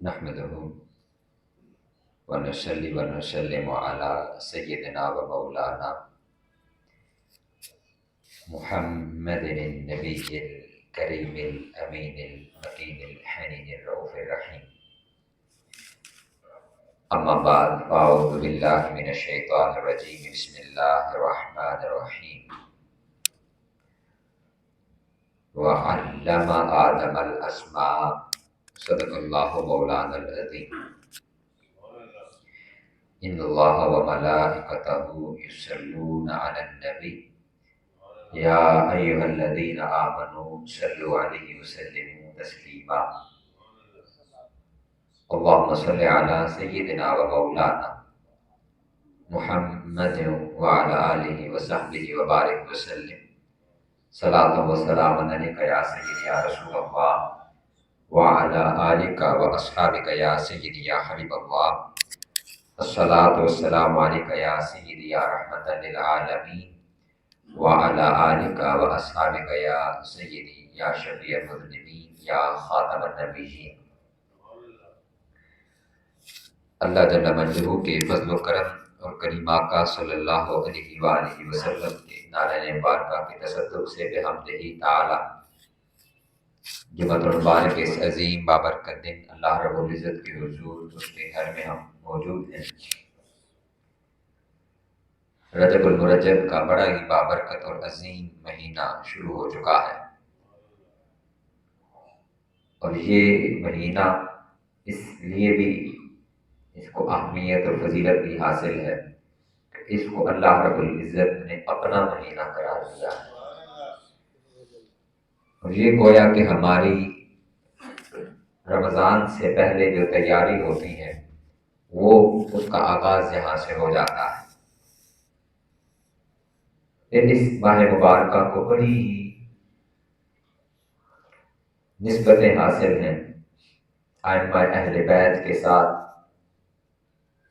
نحمده ونصلي ونسلم على سيدنا ومولانا محمد النبي الكريم الأمين المكين الحنين الرؤوف الرحيم. أما بعد، أعوذ بالله من الشيطان الرجيم. بسم الله الرحمن الرحيم. وعلم آدم الأسماء. صدق الله مولانا العظيم. إن الله وملائكته يصلون على النبي يا أيها الذين آمنوا صلوا عليه وسلموا تسليما. اللهم صل على سيدنا ومولانا محمد وعلى آله وصحبه وبارك وسلم. صلاة وسلام عليك يا سيدي يا رسول الله وعلى آلك وأصحابك يا سيدي يا حبيب الله. الصلاة والسلام عليك يا سيدي يا رحمة للعالمين وعلى آلك وأصحابك يا سيدي يا شفيع المذنبين يا خاتم النبيين. اللہ جل مجدہ کے فضل و کرم اور کریم آقا صلی اللہ علیہ وآلہ وسلم کے نارین مبارکہ کے تصدق سے بحمدہ تعالی جمعۃ المبارک اس عظیم بابرکت دن اللہ رب العزت کے حضور اس کے گھر میں ہم موجود ہیں. رجب المرجب کا بڑا ہی بابرکت اور عظیم مہینہ شروع ہو چکا ہے، اور یہ مہینہ اس لیے بھی اس کو اہمیت اور فضیلت بھی حاصل ہے کہ اس کو اللہ رب العزت نے اپنا مہینہ قرار دیا ہے، اور یہ گویا کہ ہماری رمضان سے پہلے جو تیاری ہوتی ہے وہ اس کا آغاز یہاں سے ہو جاتا ہے. اس ماہ مبارکہ کو بڑی ہی نسبتیں حاصل ہیں ائمہ اہل بیت کے ساتھ،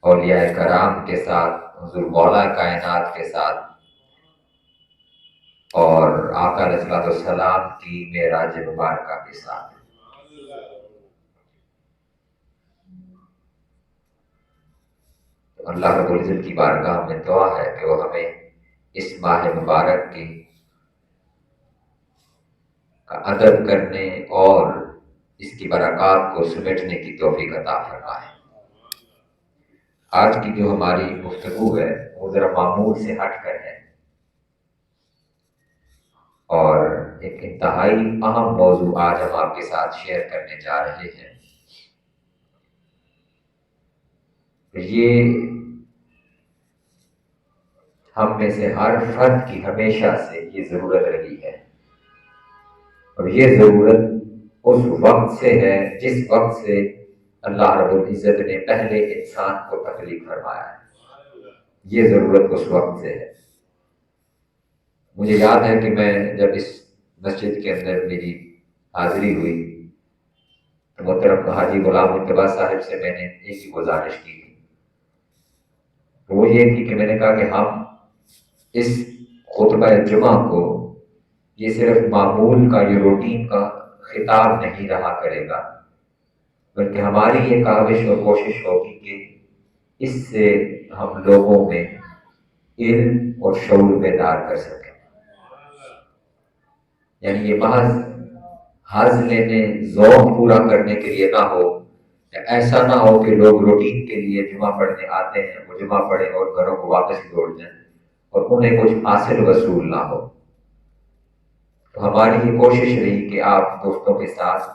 اولیاء کرام کے ساتھ، حضور مولا کائنات کے ساتھ، اور آقا علیہ الصلوۃ والسلام کی معراج مبارکہ کے ساتھ. تو اللہ رب العزت کی بارگاہ میں دعا ہے کہ وہ ہمیں اس ماہ مبارک کی کا ادب کرنے اور اس کی برکات کو سمیٹنے کی توفیق عطا فرمائے. آج کی جو ہماری گفتگو ہے وہ ذرا معمول سے ہٹ کر ہے اور ایک انتہائی اہم موضوع آج ہم آپ کے ساتھ شیئر کرنے جا رہے ہیں. یہ ہم میں سے ہر فرد کی ہمیشہ سے یہ ضرورت رہی ہے، اور یہ ضرورت اس وقت سے ہے جس وقت سے اللہ رب العزت نے پہلے انسان کو تخلیق فرمایا ہے. یہ ضرورت اس وقت سے ہے. مجھے یاد ہے کہ میں جب اس مسجد کے اندر میری حاضری ہوئی تو محترم حاجی غلام مرتضیٰ صاحب سے میں نے ایک ہی گزارش کی تھی، وہ یہ تھی کہ میں نے کہا کہ ہم اس خطبہ جمعہ کو یہ صرف معمول کا، یہ روٹین کا خطاب نہیں رہا کرے گا، بلکہ ہماری یہ کاوش اور کوشش ہوگی کہ اس سے ہم لوگوں میں علم اور شعور بیدار کر سکیں. یعنی یہ محض حظ لینے، ذوق پورا کرنے کے لیے نہ ہو، ایسا نہ ہو کہ لوگ روٹین کے لیے جمعہ پڑھنے آتے ہیں، وہ جمعہ پڑھیں اور گھروں کو واپس لوٹ جائیں اور انہیں کچھ حاصل وصول نہ ہو. تو ہماری یہ کوشش رہی کہ آپ دوستوں کے ساتھ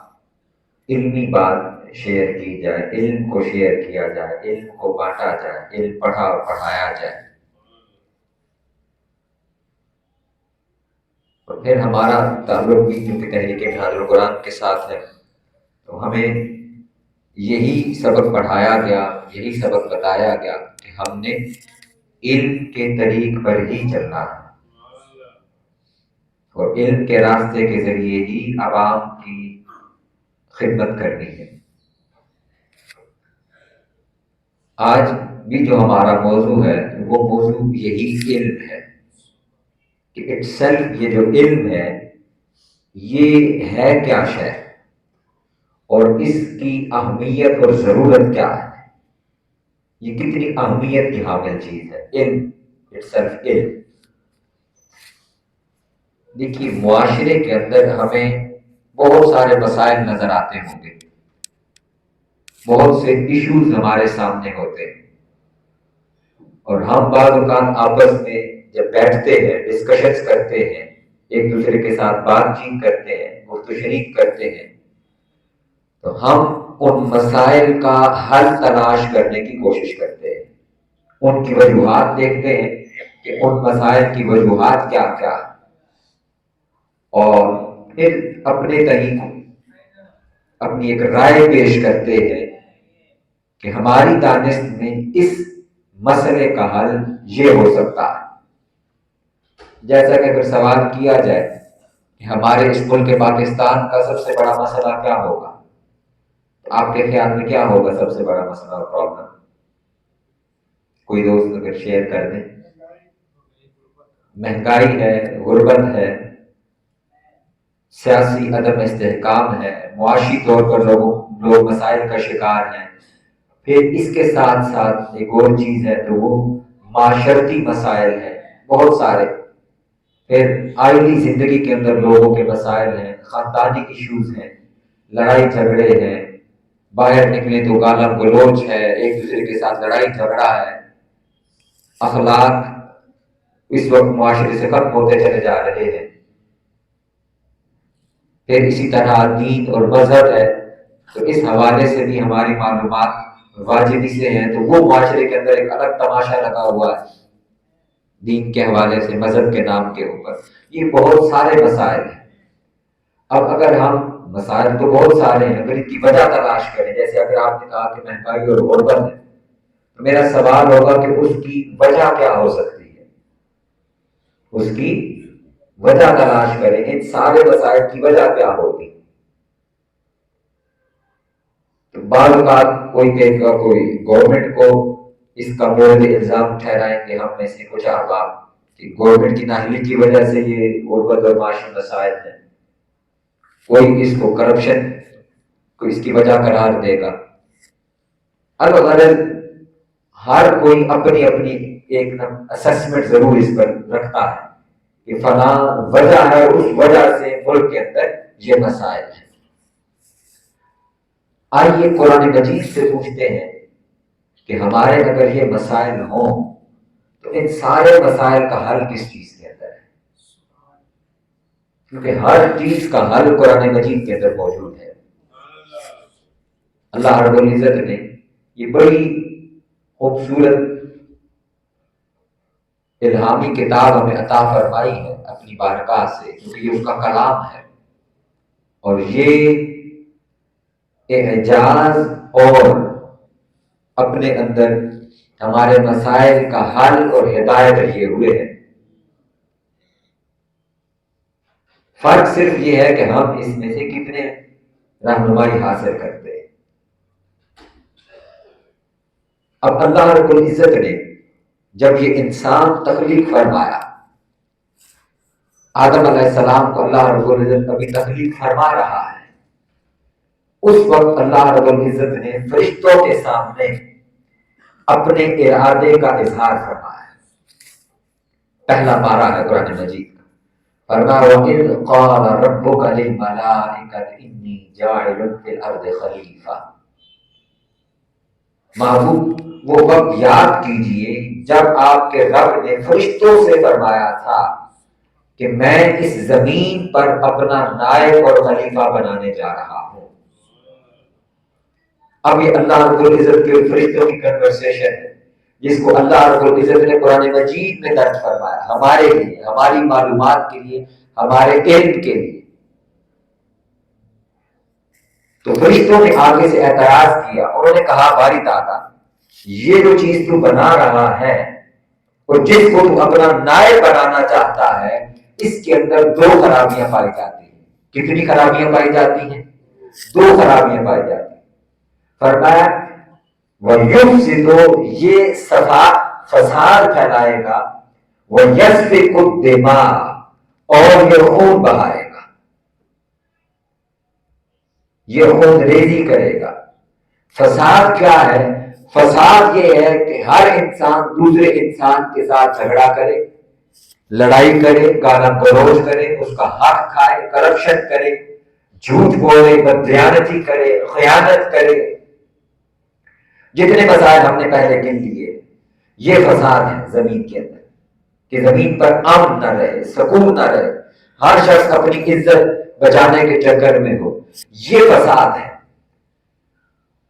علمی بات شیئر کی جائے، علم کو شیئر کیا جائے، علم کو بانٹا جائے، علم پڑھا اور پڑھایا جائے. اور پھر ہمارا تعلق بھی کیونکہ تحریک منہاج القرآن کے ساتھ ہے، تو ہمیں یہی سبق پڑھایا گیا، یہی سبق بتایا گیا کہ ہم نے علم کے طریق پر ہی چلنا ہے اور علم کے راستے کے ذریعے ہی عوام کی خدمت کرنی ہے. آج بھی جو ہمارا موضوع ہے وہ موضوع یہی علم ہے کہ اٹ سیلف، یہ جو علم ہے یہ ہے کیا شے، اور اس کی اہمیت اور ضرورت کیا ہے، یہ کتنی اہمیت کی حامل چیز ہے علم itself، علم۔ دیکھیے معاشرے کے اندر ہمیں بہت سارے مسائل نظر آتے ہوں گے، بہت سے ایشوز ہمارے سامنے ہوتے ہیں، اور ہم بعض اوقات آپس میں جب بیٹھتے ہیں ڈسکشنز کرتے ہیں، ایک دوسرے کے ساتھ بات چیت کرتے ہیں، گفت و شنید کرتے ہیں، تو ہم ان مسائل کا حل تلاش کرنے کی کوشش کرتے ہیں، ان کی وجوہات دیکھتے ہیں کہ ان مسائل کی وجوہات کیا کیا، اور پھر اپنے طریقوں اپنی ایک رائے پیش کرتے ہیں کہ ہماری دانست میں اس مسئلے کا حل یہ ہو سکتا ہے۔ جیسا کہ اگر سوال کیا جائے کہ ہمارے اس ملک پاکستان کا سب سے بڑا مسئلہ کیا ہوگا، تو آپ کے خیال میں کیا ہوگا سب سے بڑا مسئلہ اور پرابلم؟ کوئی دوست اگر شیئر کر دیں۔ مہنگائی ہے، غربت ہے، سیاسی عدم استحکام ہے، معاشی طور پر لوگ مسائل کا شکار ہیں، پھر اس کے ساتھ ساتھ ایک اور چیز ہے تو وہ معاشرتی مسائل ہیں بہت سارے، پھر آئلی زندگی کے اندر لوگوں کے مسائل ہیں، خاندانی ایشوز ہیں، لڑائی جھگڑے ہیں، باہر نکلے تو گالا گلوچ ہے، ایک دوسرے کے ساتھ لڑائی جھگڑا ہے، اخلاق اس وقت معاشرے سے ختم ہوتے چلے جا رہے ہیں، پھر اسی طرح دین اور مذہب ہے، تو اس حوالے سے بھی ہماری معلومات واجبی سے ہیں، تو وہ معاشرے کے اندر ایک الگ تماشا لگا ہوا ہے دین کے حوالے سے، مذہب کے نام کے اوپر، یہ بہت سارے مسائل ہیں۔ اب اگر ہم مسائل تو بہت سارے ہیں، اگر ان کی وجہ تلاش کریں، جیسے اگر آپ نے کہا کہ مہنگائی اور غربت ہے، تو میرا سوال ہوگا کہ اس کی وجہ کیا ہو سکتی ہے، اس کی وجہ تلاش کریں، ان سارے مسائل کی وجہ کیا ہوگی۔ تو بعض اوقات کوئی کہے گا، کوئی گورنمنٹ کو اس کا مورد الزام ٹھہرائیں گے ہم میں سے کچھ احباب کہ گورنمنٹ کی نااہلی کی وجہ سے یہ غربت اور معاشی مسائل ہیں، کوئی اس کو کرپشن کو اس کی وجہ قرار دے گا۔ الغرض ہر کوئی اپنی اپنی ایک اسسمنٹ ضرور اس پر رکھتا ہے کہ فلاں وجہ ہے، اس وجہ سے ملک کے اندر یہ مسائل ہیں۔ آئیے قرآن مجید سے پوچھتے ہیں کہ ہمارے اگر یہ مسائل ہوں تو ان سارے مسائل کا حل کس چیز کے اندر ہے، کیونکہ ہر چیز کا حل قرآن مجید کے اندر موجود ہے۔ اللہ رب العزت نے یہ بڑی خوبصورت الہامی کتاب ہمیں عطا فرمائی ہے اپنی بارگاہ سے، کیونکہ یہ اس کا کلام ہے، اور یہ اعجاز اور اپنے اندر ہمارے مسائل کا حل اور ہدایت لیے ہوئے ہیں۔ فرق صرف یہ ہے کہ ہم اس میں سے کتنے رہنمائی حاصل کرتے ہیں۔ اب اللہ رب العزت نے جب یہ انسان تخلیق فرمایا، آدم علیہ السلام کو اللہ رب العزت ابھی تخلیق فرما رہا ہے، اس وقت اللہ رب العزت نے فرشتوں کے سامنے اپنے ارادے کا اظہار فرمایا۔ پہلا پارہ ہے قرآن مجید کا، فرمایا وَإِذْ قَالَ رَبُّكَ لِلْمَلَائِكَةِ إِنِّي جَاعِلٌ فِي الْأَرْضِ خَلِيفَةً۔ محبوب وہ وقت یاد کیجئے جب آپ کے رب نے فرشتوں سے فرمایا تھا کہ میں اس زمین پر اپنا نائب اور خلیفہ بنانے جا رہا ہوں۔ اب یہ اللہ رب العزت کے فرشتوں کی کنورسیشن ہے جس کو اللہ رب العزت نے قرآن مجید میں درج فرمایا ہمارے لیے، ہماری معلومات کے لیے، ہمارے علم کے لیے۔ تو فرشتوں نے آگے سے اعتراض کیا، انہوں نے کہا باری تعالیٰ یہ جو چیز تو بنا رہا ہے اور جس کو تو اپنا نائب بنانا چاہتا ہے، اس کے اندر دو خرابیاں پائی جاتی ہیں۔ کتنی خرابیاں پائی جاتی ہیں؟ دو خرابیاں پائی جاتی ہیں۔ فرمایا وَيُفْسِدُ یہ فساد پھیلائے گا، وَيَسْفِكُ الدِّمَاءَ اور یہ خون بہائے گا۔ یہ خود ریزی کرے گا۔ فساد کیا ہے؟ فساد یہ ہے کہ ہر انسان دوسرے انسان کے ساتھ جھگڑا کرے، لڑائی کرے، گالا گلوچ کرے، اس کا حق کھائے، کرپشن کرے، جھوٹ بولے، بددیانتی کرے، خیانت کرے۔ جتنے مسائل ہم نے پہلے گن لیے، یہ فساد ہے زمین کے اندر، کہ زمین پر امن نہ رہے، سکون نہ رہے، ہر شخص اپنی عزت بچانے کے چکر میں ہو، یہ فساد ہے۔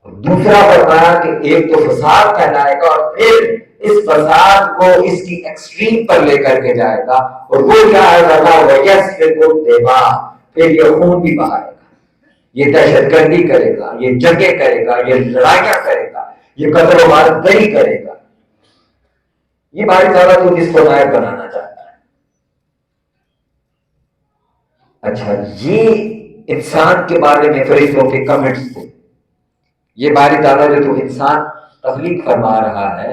دوسرا فرمایا کہ ایک تو فساد پھیلائے گا اور پھر اس فساد کو اس کی ایکسٹریم پر لے کر کے جائے گا، اور وہ کیا ہے؟ پھر یہ خون بھی بہائے گا، یہ دہشت گردی کرے گا، یہ جنگیں کرے گا، یہ لڑائیاں کرے گا، یہ قتل و غارت گری کرے گا۔ یہ باری تعالیٰ تو جس کو نائب بنانا چاہتا ہے۔ اچھا، یہ انسان کے بارے میں فرشتوں کے کمنٹس تھے۔ یہ باری تعالیٰ جو تو انسان تخلیق فرما رہا ہے،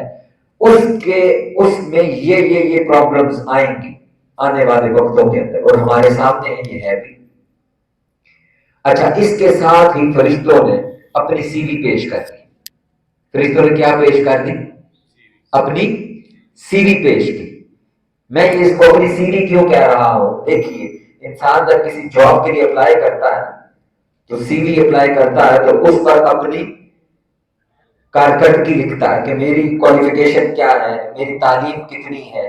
اس میں یہ پرابلمز آئیں گی آنے والے وقتوں کے اندر، اور ہمارے سامنے یہ ہے بھی۔ اچھا، اس کے ساتھ ہی فرشتوں نے اپنی سی وی پیش کر دی۔ فرشتوں نے کیا پیش کر دی؟ اپنی سی وی پیش کی۔ میں اس کو اپنی سی وی کیوں کہہ رہا ہوں؟ دیکھیے، انسان جب کسی جاب کے لیے اپلائی کرتا ہے تو سی وی اپلائی کرتا ہے تو اس پر اپنی کارکردگی لکھتا ہے کہ میری کوالیفیکیشن کیا ہے، میری تعلیم کتنی ہے،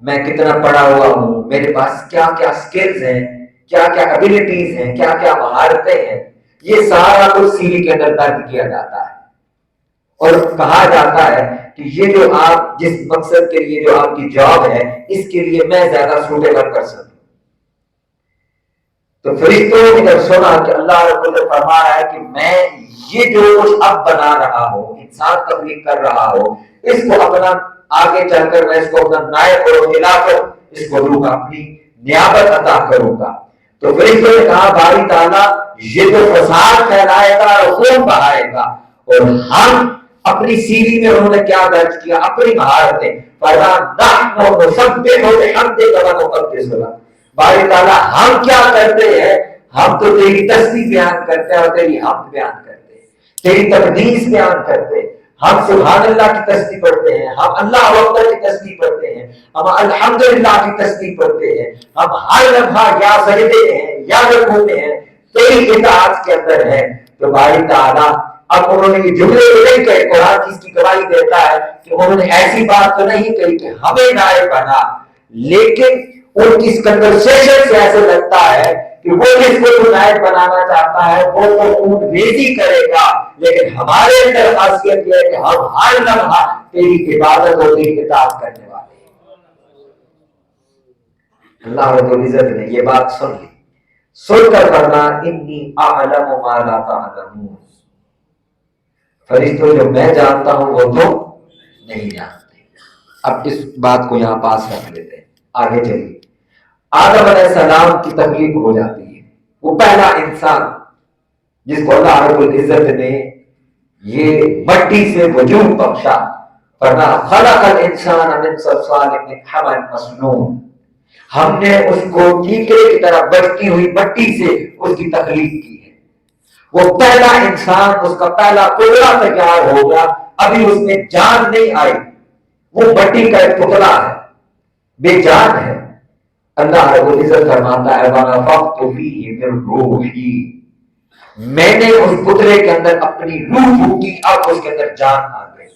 میں کتنا پڑھا ہوا ہوں، میرے پاس کیا کیا سکلز ہیں، کیا کیا ایبلٹیز ہیں، کیا کیا مہارتیں ہیں۔ یہ سارا کچھ سی وی کے اندر درج کیا جاتا ہے، اور کہا جاتا ہے کہ یہ جو آپ جس مقصد کے لیے جو آپ کی جاب ہے، اس کے لیے میں زیادہ سوٹیبل کر سکوں۔ تو فرشتوں نے جب سنا کہ اللہ رب العزت فرما رہا ہے کہ میں یہ جو کچھ اب بنا رہا ہوں، انسان تخلیق کر رہا ہوں، اس کو اپنا آگے چل کر میں اس کو اپنا نائب اور خلافت اس کو دوں گا، اپنی نیابت عطا کروں گا۔ تو فرشتوں نے کہا باری تعالیٰ یہ تو فساد پھیلائے گا اور خون بہائے گا، اور ہم اپنی سی وی میں انہوں نے کیا درج کیا؟ اپنی مہارتیں۔ باری تعالیٰ ہم کیا کرتے ہیں؟ ہم تو تیری تسبیح بیان کرتے ہیں اور تیری حمد بیان کرتے ہیں، تیری تقدیس بیان کرتے ہیں۔ ہم سبحان اللہ کی تسبیح پڑھتے ہیں، ہم اللہ اکبر کی تسبیح پڑھتے ہیں، ہم الحمدللہ کی تسبیح پڑھتے ہیں، ہم ہر لمحہ یا سجدے ہیں یا رکوع میں ہیں تیری اطاعت کے اندر ہے۔ تو باری تعالیٰ اب انہوں نے یہ جملے نہیں کہے، قرآن چیز کی گواہی دیتا ہے کہ انہوں نے ایسی بات تو نہیں کہی کہ ہمیں نائب بنا، لیکن ان کی کنورسیشن سے ایسے لگتا ہے کہ وہ جس کو تو نائب بنانا چاہتا ہے وہ تو خود ریزی کرے گا، لیکن ہمارے اندر خاصیت یہ ہے کہ ہم ہر لمحہ تیری عبادت اور تیری اطاعت کرنے والے ہیں۔ اللہ رب العزت نے یہ بات سن لی، سن کر فرمایا انی اعلم ما لا تعلمون، فرشتوں جو میں جانتا ہوں وہ تو نہیں جانتے۔ اب اس بات کو یہاں پاس رکھ لیتے ہیں، آگے چلیے۔ آدم علیہ السلام کی تخلیق ہو جاتی ہے، وہ پہلا انسان جس کو اللہ رب العزت نے یہ مٹی سے وجود بخشا، فرمایا خلق الانسان من صلصال من حمأ مسنون، ہم نے اس کو ٹھیکرے کی طرح بچتی ہوئی مٹی سے اس کی تخلیق کی ہے۔ وہ پہلا انسان، اس کا پہلا پتلا تیار ہوگا، ابھی اس میں جان نہیں آئی، وہ مٹی کا ایک پتلا ہے، بے جان ہے۔ اللہ رب العزت فرماتا ہے وَنَفَخْتُ فِيهِ مِن رُوحِي، میں نے اس پتلے کے اندر اپنی روح پھونکی، اب اس کے اندر جان آ گئی۔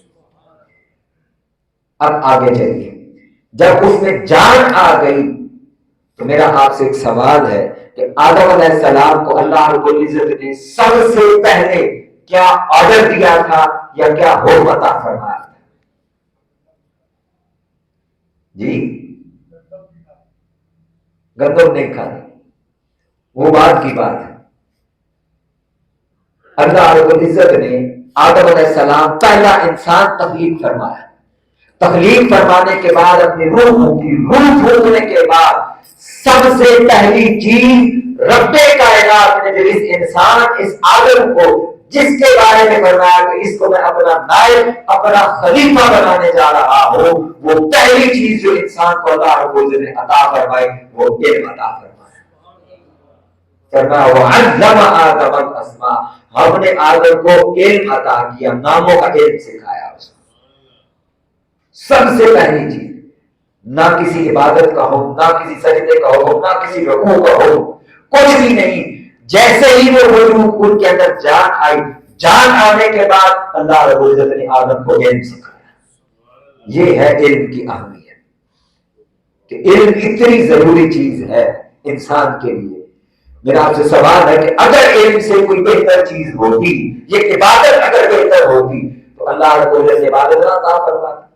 اب آگے چلیے، جب اس میں جان آ گئی تو میرا آپ سے ایک سوال ہے کہ آدم علیہ السلام کو اللہ رب العزت نے سب سے پہلے کیا آرڈر دیا تھا یا کیا حکم عطا فرمایا تھا؟ جی، گندم نہیں کھانی، وہ بات کی بات ہے۔ اللہ رب العزت نے آدم علیہ السلام پہلا انسان تخلیق فرمایا، تخلیق فرمانے کے بعد اپنی روح پھونکی، روح پھونکنے کے بعد سب سے پہلی چیز رب کائنات نے جو اس انسان، اس آدم کو جس کے بارے میں فرمایا کہ اس کو میں اپنا نائب، اپنا خلیفہ بنانے جا رہا ہوں، وہ پہلی چیز جو انسان کو اللہ رب العزت نے عطا فرمائی وہ علم عطا فرمایا۔ فرمایا وعلم آدم الاسماء، ہم نے آدم کو علم عطا کیا، ناموں کا علم سکھایا اس کو۔ سب سے پہلی چیز، نہ کسی عبادت کا حکم، نہ کسی سجدے کا حکم، نہ کسی رکوع کا حکم، کچھ بھی نہیں۔ جیسے ہی وہ وجود ان کے اندر جان آئی، جان آنے کے بعد اللہ رب العزت نے آدم کو علم سکھایا۔ یہ ہے علم کی اہمیت، کہ علم اتنی ضروری چیز ہے انسان کے لیے۔ میرا آپ سے سوال ہے کہ اگر علم سے کوئی بہتر چیز ہوتی، یہ عبادت اگر بہتر ہوتی، تو اللہ رب العزت عبادت نہ عطا فرماتا،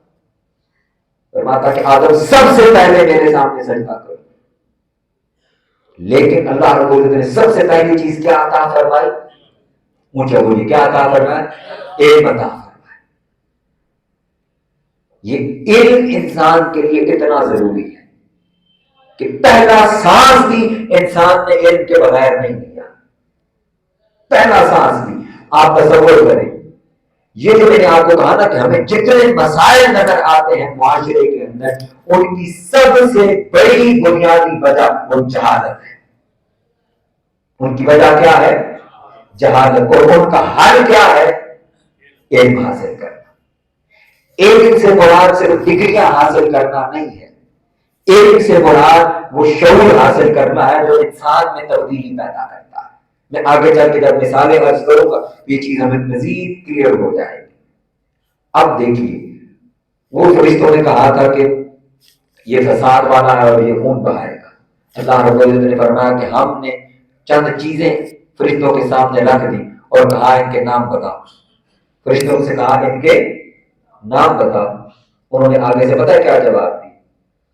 فرماتا کہ آدم سب سے پہلے میرے سامنے سجدہ کرو۔ لیکن اللہ رب العزت نے سب سے پہلی چیز کیا عطا فرمائی؟ اونچا بولی، کیا عطا فرمایا؟ علم عطا فرمایا۔ یہ علم انسان کے لیے اتنا ضروری ہے کہ پہلا سانس بھی انسان نے علم کے بغیر نہیں لیا۔ پہلا سانس بھی آپ تصور کریں، یہ جو میں نے آپ کو کہا نا کہ ہمیں جتنے مسائل نظر آتے ہیں معاشرے کے اندر، ان کی سب سے بڑی بنیادی وجہ وہ جہالت ہے۔ ان کی وجہ کیا ہے؟ جہالت۔ اور ان کا حل کیا ہے؟ علم حاصل کرنا۔ علم سے مراد صرف ڈگریاں حاصل کرنا نہیں ہے، علم سے مراد وہ شعور حاصل کرنا ہے جو انسان میں تبدیلی پیدا کرتا ہے۔ میں آگے چل کے جب مثالیں عرض کروں گا یہ چیز ہمیں مزید کلیئر ہو جائے گی۔ اب دیکھیے، وہ فرشتوں نے کہا تھا کہ یہ فساد والا ہے اور یہ خون بہائے گا۔ اللہ رب العزت نے فرمایا کہ ہم نے چند چیزیں فرشتوں کے سامنے رکھ دی اور کہا ان کے نام بتاؤ۔ فرشتوں سے کہا ان کے نام بتاؤ۔ انہوں نے آگے سے پتہ ہے کیا جواب دی؟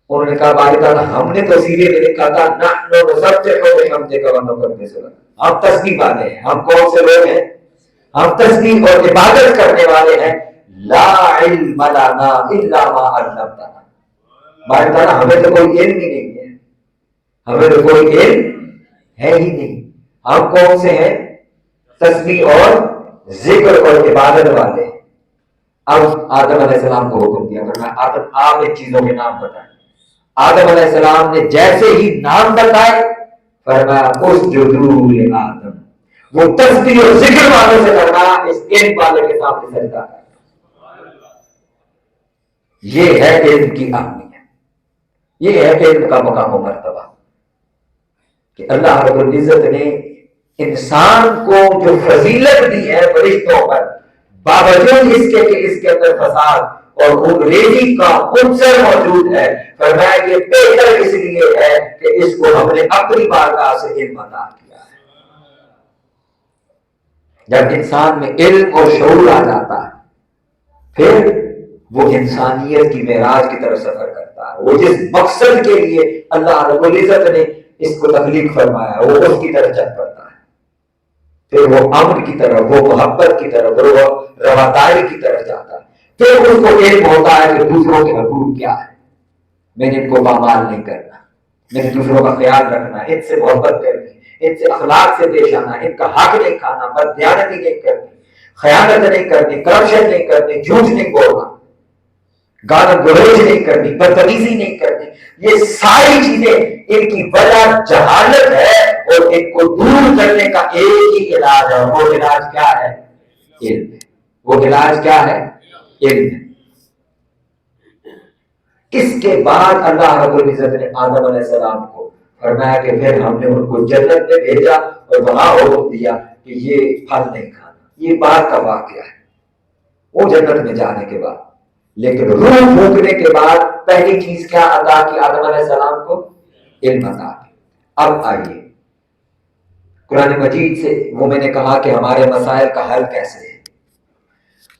انہوں نے کہا باری تعالیٰ ہم نے تو سیدھے میں لکھا تھا نحن نسبح بحمدک ونقدس لک، ہم تسبیح والے ہیں۔ ہم کون سے لوگ ہیں؟ ہم تسبیح اور عبادت کرنے والے ہیں۔ لا علم لنا الا ما علمتنا، باری تعالیٰ ہمیں تو کوئی علم ہی نہیں ہے، ہمیں تو کوئی علم ہے ہی نہیں۔ ہم کون سے ہیں؟ تسبیح اور ذکر اور عبادت والے ہیں۔ اب آدم علیہ السلام کو حکم دیا کرنا، آدم آپ ان چیزوں کے نام بتائیں۔ آدم علیہ السلام نے جیسے ہی نام بتائے فرمایا اسجدوا لآدم، وہ تسبیح اور ذکر والوں سے فرمایا اس علم والے کے سامنے سجدہ کرنا۔ یہ ہے علم کی اہمیت، یہ ہے علم کا مقام و مرتبہ، کہ اللہ رب العزت نے انسان کو جو فضیلت دی ہے فرشتوں پر، باوجود اس کے کہ اس کے اندر فساد اور خون ریزی کا عنصر موجود ہے، فرمایا یہ بہتر اس لیے ہے کہ اس کو ہم نے اپنی بارگاہ سے علم عطا کیا ہے۔ جب انسان میں علم اور شعور آ جاتا ہے پھر وہ انسانیت کی معراج کی طرف سفر کرتا ہے۔ وہ جس مقصد کے لیے اللہ رب العزت نے اس کو تخلیق فرمایا وہ اس کی طرف چل پڑتا ہے، پھر وہ امن کی طرف، وہ محبت کی طرف، وہ رواداری کی طرف جاتا ہے۔ پھر اس کو علم ہوتا ہے کہ دوسروں کے حقوق کیا ہے، میں نے ان کو پامال نہیں کرنا، میں نے دوسروں کا خیال رکھنا، ان سے محبت کرنی، ان سے اخلاق سے پیش آنا، ان کا حق نہیں کھانا، بددیانتی نہیں کرنی، خیانت نہیں کرنی، کرپشن نہیں کرنی، جھوٹ نہیں بولنا، گالی گلوچ نہیں کرنی، بدتمیزی نہیں کرنی۔ یہ ساری چیزیں ان کی وجہ جہالت ہے، اور ان کو دور کرنے کا ایک ہی علاج ہے، وہ علاج کیا ہے؟ علم۔ وہ علاج کیا ہے؟ علم۔ اس کے بعد اللہ رب العزت نے آدم علیہ السلام کو فرمایا کہ پھر ہم نے ان کو جنت میں بھیجا اور وہاں حکم دیا کہ یہ پھل نہیں کھانا۔ یہ بعد کا واقعہ ہے، وہ جنت میں جانے کے بعد۔ لیکن روح پھونکنے کے بعد پہلی چیز کیا عطا کی آدم علیہ السلام کو؟ علم عطا کی۔ اب آئیے قرآن مجید سے، وہ میں نے کہا کہ ہمارے مسائل کا حل کیسے ہے۔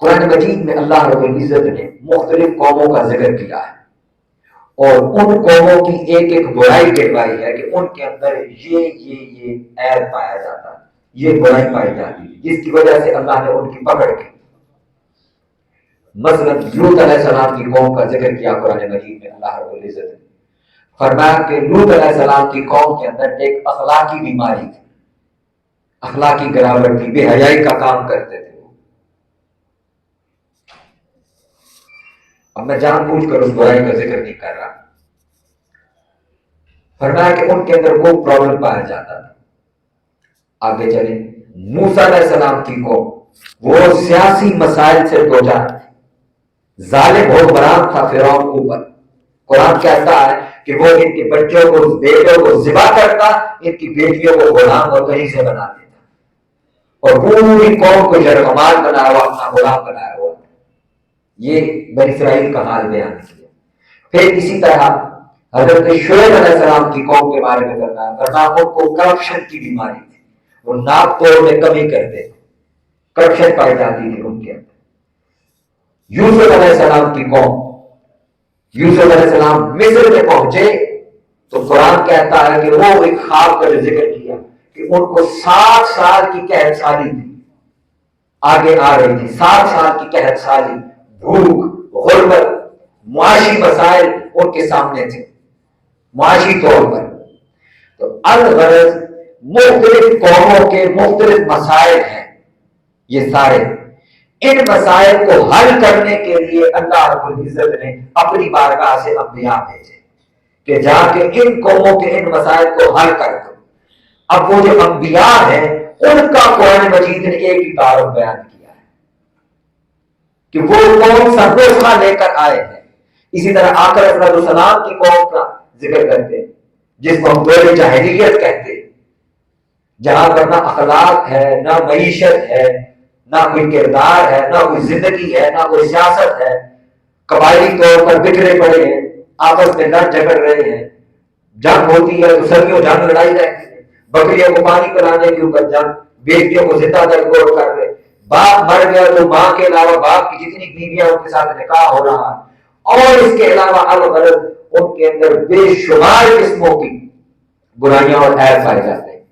قرآن مجید میں اللہ رب العزت نے مختلف قوموں کا ذکر کیا ہے، اور ان قوموں کی ایک ایک برائی گروائی ہے کہ ان کے اندر یہ عیب پایا جاتا ہے، یہ برائی پائی جاتی ہے، جس کی وجہ سے اللہ نے ان کی پکڑ کی۔ مثلا لوط علیہ السلام کی قوم کا ذکر کیا قرآن مجید میں اللہ رب العزت نے، فرمایا کہ لوط علیہ السلام کی قوم کے اندر ایک اخلاقی بیماری تھی، اخلاقی گراوٹ تھی، بے حیائی کا کام کرتے تھے۔ اب میں جان بوجھ کر اس برائی کا ذکر نہیں کر رہا، فرمایا کہ ان کے اندر وہ پرابلم پایا جاتا تھا آگے چلیں، موسیٰ علیہ السلام کی قوم وہ سیاسی مسائل سے دوچار تھے، ظالم حکمران تھا فرعون اوپر۔ قرآن کہتا ہے کہ وہ ان کے بچوں کو بیٹوں کو ذبح کرتا، ان کی بیٹیوں کو غلام اور کہیں سے بنا دیتا، اور پوری قوم کو یرغمال بنایا ہوا، اپنا غلام بنایا ہوا۔ یہ بنی اسرائیل کا حال بیان کیا۔ پھر اسی طرح حضرت شعیب علیہ السلام کی قوم کے بارے میں کرنا ہے، ورنہ ان کو کرپشن کی بیماری تھی، وہ ناپ توڑ میں کمی کرتے، کرپشن پائی جاتی تھی ان کے اندر۔ یوسف علیہ السلام کی قوم، یوسف علیہ السلام مصر میں پہنچے تو قرآن کہتا ہے کہ وہ ایک خواب کا جو ذکر کیا کہ ان کو 60 سال کی قحط سالی تھی، آگے آ رہی تھی 60 سال کی قحط سالی، بھوک، غربت، معاشی مسائل ان کے سامنے تھے معاشی طور پر۔ تو الغرض مختلف قوموں کے مختلف مسائل ہیں، یہ سارے ان مسائل کو حل کرنے کے لیے اللہ رب العزت نے اپنی بارگاہ سے انبیاء بھیجے کہ جا کے ان قوموں کے ان مسائل کو حل کر دو۔ اب وہ جو انبیاء ہیں ان کا قرآن مجید نے ایک ہی تعارف بیان کیا ہے کہ وہ کون سا نسخہ لے کر آئے ہیں۔ اسی طرح آقا علیہ السلام کی قوم کا ذکر کرتے ہیں جس کو ہم دور جاہلیت کہتے ہیں، جہاں پر نہ اخلاق ہے، نہ معیشت ہے، نہ کوئی کردار ہے، نہ کوئی زندگی ہے، نہ کوئی سیاست ہے، قبائلی طور پر بکھرے پڑے ہیں، آپس میں لڑ جھگڑ رہے ہیں، جنگ ہوتی ہے تو سبھیوں جنگ لڑائی رہتی ہے، بکریوں کو پانی پلانے کے اوپر جنگ، بیٹیوں کو زندہ درگور کر رہے، باپ مر گیا تو ماں کے علاوہ باپ کی جتنی بیویاں ان کے ساتھ نکاح ہو رہا ہے، اور اس کے علاوہ الغرض ان کے اندر بے شمار قسموں کی برائیاں اور عیب پائے جاتے ہیں۔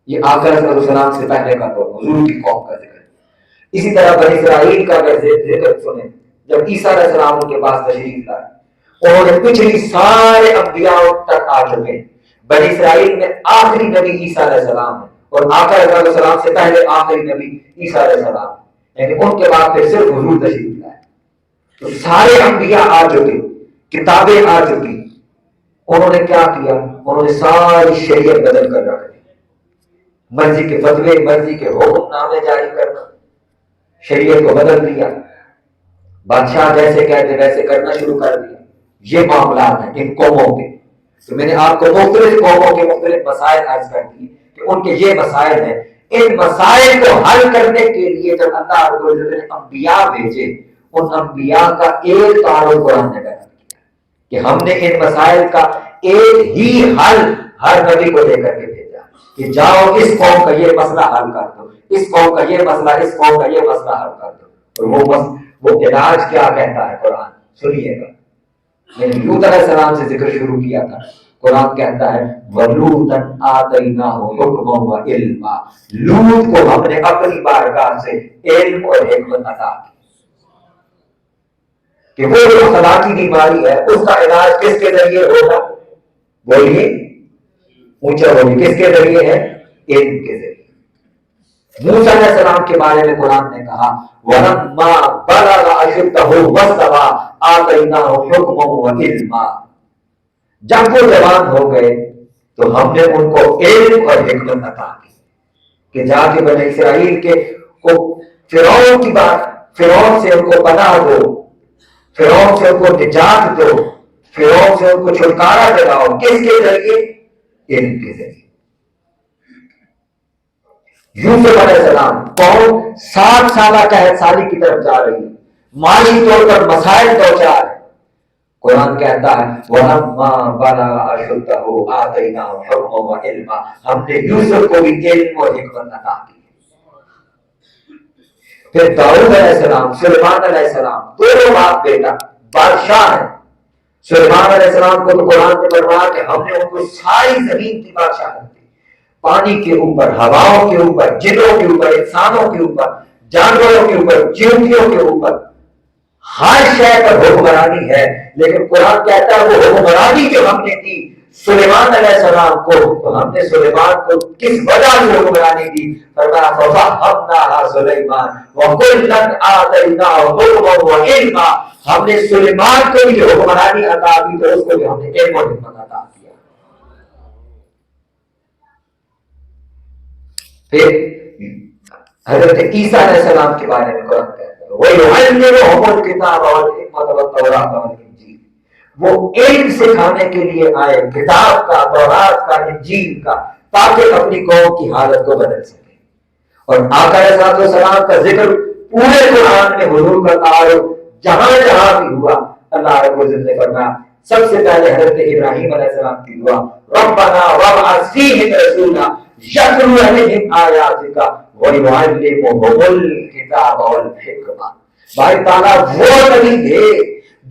یہ آقا علیہ السلام سے پہلے کا دور، حضور کی قوم کا ذکر۔ اسی طرح بنی اسرائیل کا اگر ذکر سنیں، جب عیسیٰ علیہ السلام ان کے پاس تشریف لائے، انہوں نے پچھلی سارے انبیاء تک آ چکے ہیں۔ بنی اسرائیل میں آخری نبی عیسیٰ علیہ السلام ہے، اور آقا علیہ السلام سے پہلے آخری نبی عیسیٰ علیہ السلام، یعنی ان کے بعد پھر صرف حضور تشریف لائے۔ تو سارے انبیاء آ چکے، کتابیں آ چکی، انہوں نے کیا کیا؟ انہوں نے ساری شریعت بدل کر رکھ دی، مرضی کے فتوے، مرضی کے حکم نامے جاری کرنا، شریعت کو بدل دیا، بادشاہ جیسے کہتے ویسے کرنا شروع کر دیا۔ یہ معاملات ہیں ان قوموں کے۔ تو میں نے آپ کو مختلف قوموں کے مختلف مسائل عرض کر دیے کہ ان کے یہ مسائل ہیں۔ ان مسائل کو حل کرنے کے لیے جب اللہ رب العزت نے انبیاء بھیجے، ان انبیاء کا ایک تعارف قرآن نے بیان کیا کہ ہم نے ان مسائل کا ایک ہی حل ہر نبی کو دے کر کے بھیجا کہ جاؤ اس قوم کا یہ مسئلہ حل کر دو، اس قوم کا یہ مسئلہ، اس قوم کا یہ مسئلہ حل کر دو۔ اور وہ علاج کیا کہتا ہے قرآن، سنیے گا۔ میں نے لوط علیہ السلام سے ذکر شروع کیا تھا، قرآن کہتا ہے وَلُوطًا آتَيْنَاهُ حُكْمًا وَعِلْمًا، لوط کو ہم نے اپنی بارگاہ سے علم اور حکمت عطا کی کہ وہ جو اخلاقی بیماری ہے اس کا علاج کس کے ذریعے ہوگا؟ بولیے اونچا بولیے، کس کے ذریعے ہے؟ علم کے ذریعے۔ موسیٰ علیہ السلام کے بارے میں قرآن نے کہا وَلَمَّا بَلَغَ أَشُدَّهُ وَاسْتَوَىٰ آتَيْنَاهُ حُكْمًا وَعِلْمًا، جب وہ جوان ہو گئے تو ہم نے ان کو علم اور حکمت عطا کی کہ جا کے بنی اسرائیل کے کو فرعون کی بات، فرعون سے ان کو پناہ دو، فرعون سے ان کو نجات دو، فرعون سے ان کو چھٹکارا دلاؤ، کس کے ذریعے؟ علم کے ذریعے۔ یوسف علیہ السلام قوم 60 سالہ قحط سالی کی طرف جا رہی ہے، معاشی طور پر مسائل دوچار ہے، قرآن کہتا ہے وَلَمَّا بَلَغَ أَشُدَّهُ آتَيْنَاهُ حُكْمًا وَعِلْمًا، ہم نے یوسف کو بھی علم اور حکمت عطا کی۔ پھر داؤد علیہ السلام، سلیمان علیہ السلام، دونوں باپ بیٹا بادشاہ ہیں۔ سلیمان علیہ السلام کو تو قرآن نے فرمایا کہ ہم نے ان کو ساری زمین کی بادشاہت دی، پانی کے اوپر، ہواؤں کے اوپر، جنوں کے اوپر، انسانوں کے اوپر، جانوروں کے اوپر، چیونٹیوں کے اوپر، ہر شے پر حکمرانی ہے۔ لیکن قرآن کہتا ہے وہ حکمرانی جو ہم نے دی سلیمان علیہ السلام کو، تو ہم نے سلیمان کو کس وجہ سے حکمرانی دی؟ فرمایا فَفَهَّمْنَاهَا سُلَيْمَانَ وَكُلًّا آتَيْنَاهُ حُكْمًا وَعِلْمًا، ہم نے سلیمان کو بھی جو حکمرانی عطا کی تو اس کو بھی ہم نے علم اور حکمت عطا کیا۔ پھر حضرت عیسیٰ علیہ السلام کے بارے میں قرآن کہتا ہے وَيُعَلِّمُهُمُ الْكِتَابَ وَالْحِکْمَةَ وَالتَّوْرَاةَ وَالْإِنجِیلَ، وہ علم سکھانے کے لیے آئے، کتاب کا، تورات کا، انجیل کا، تاکہ اپنی قوم کی حالت کو بدل سکے۔ اور آقا علیہ الصلوۃ والسلام کا ذکر پورے قرآن میں حضور کا تعارف جہاں جہاں بھی ہوا، اللہ رب العزت نے فرمایا سب سے پہلے حضرت ابراہیم علیہ السلام کی دعا ربنا وابعث فیہم رسولا یتلو علیہم آیاتک ویعلمہم الکتاب والحکمہ۔ بھائی تعالیٰ وہ نبی دے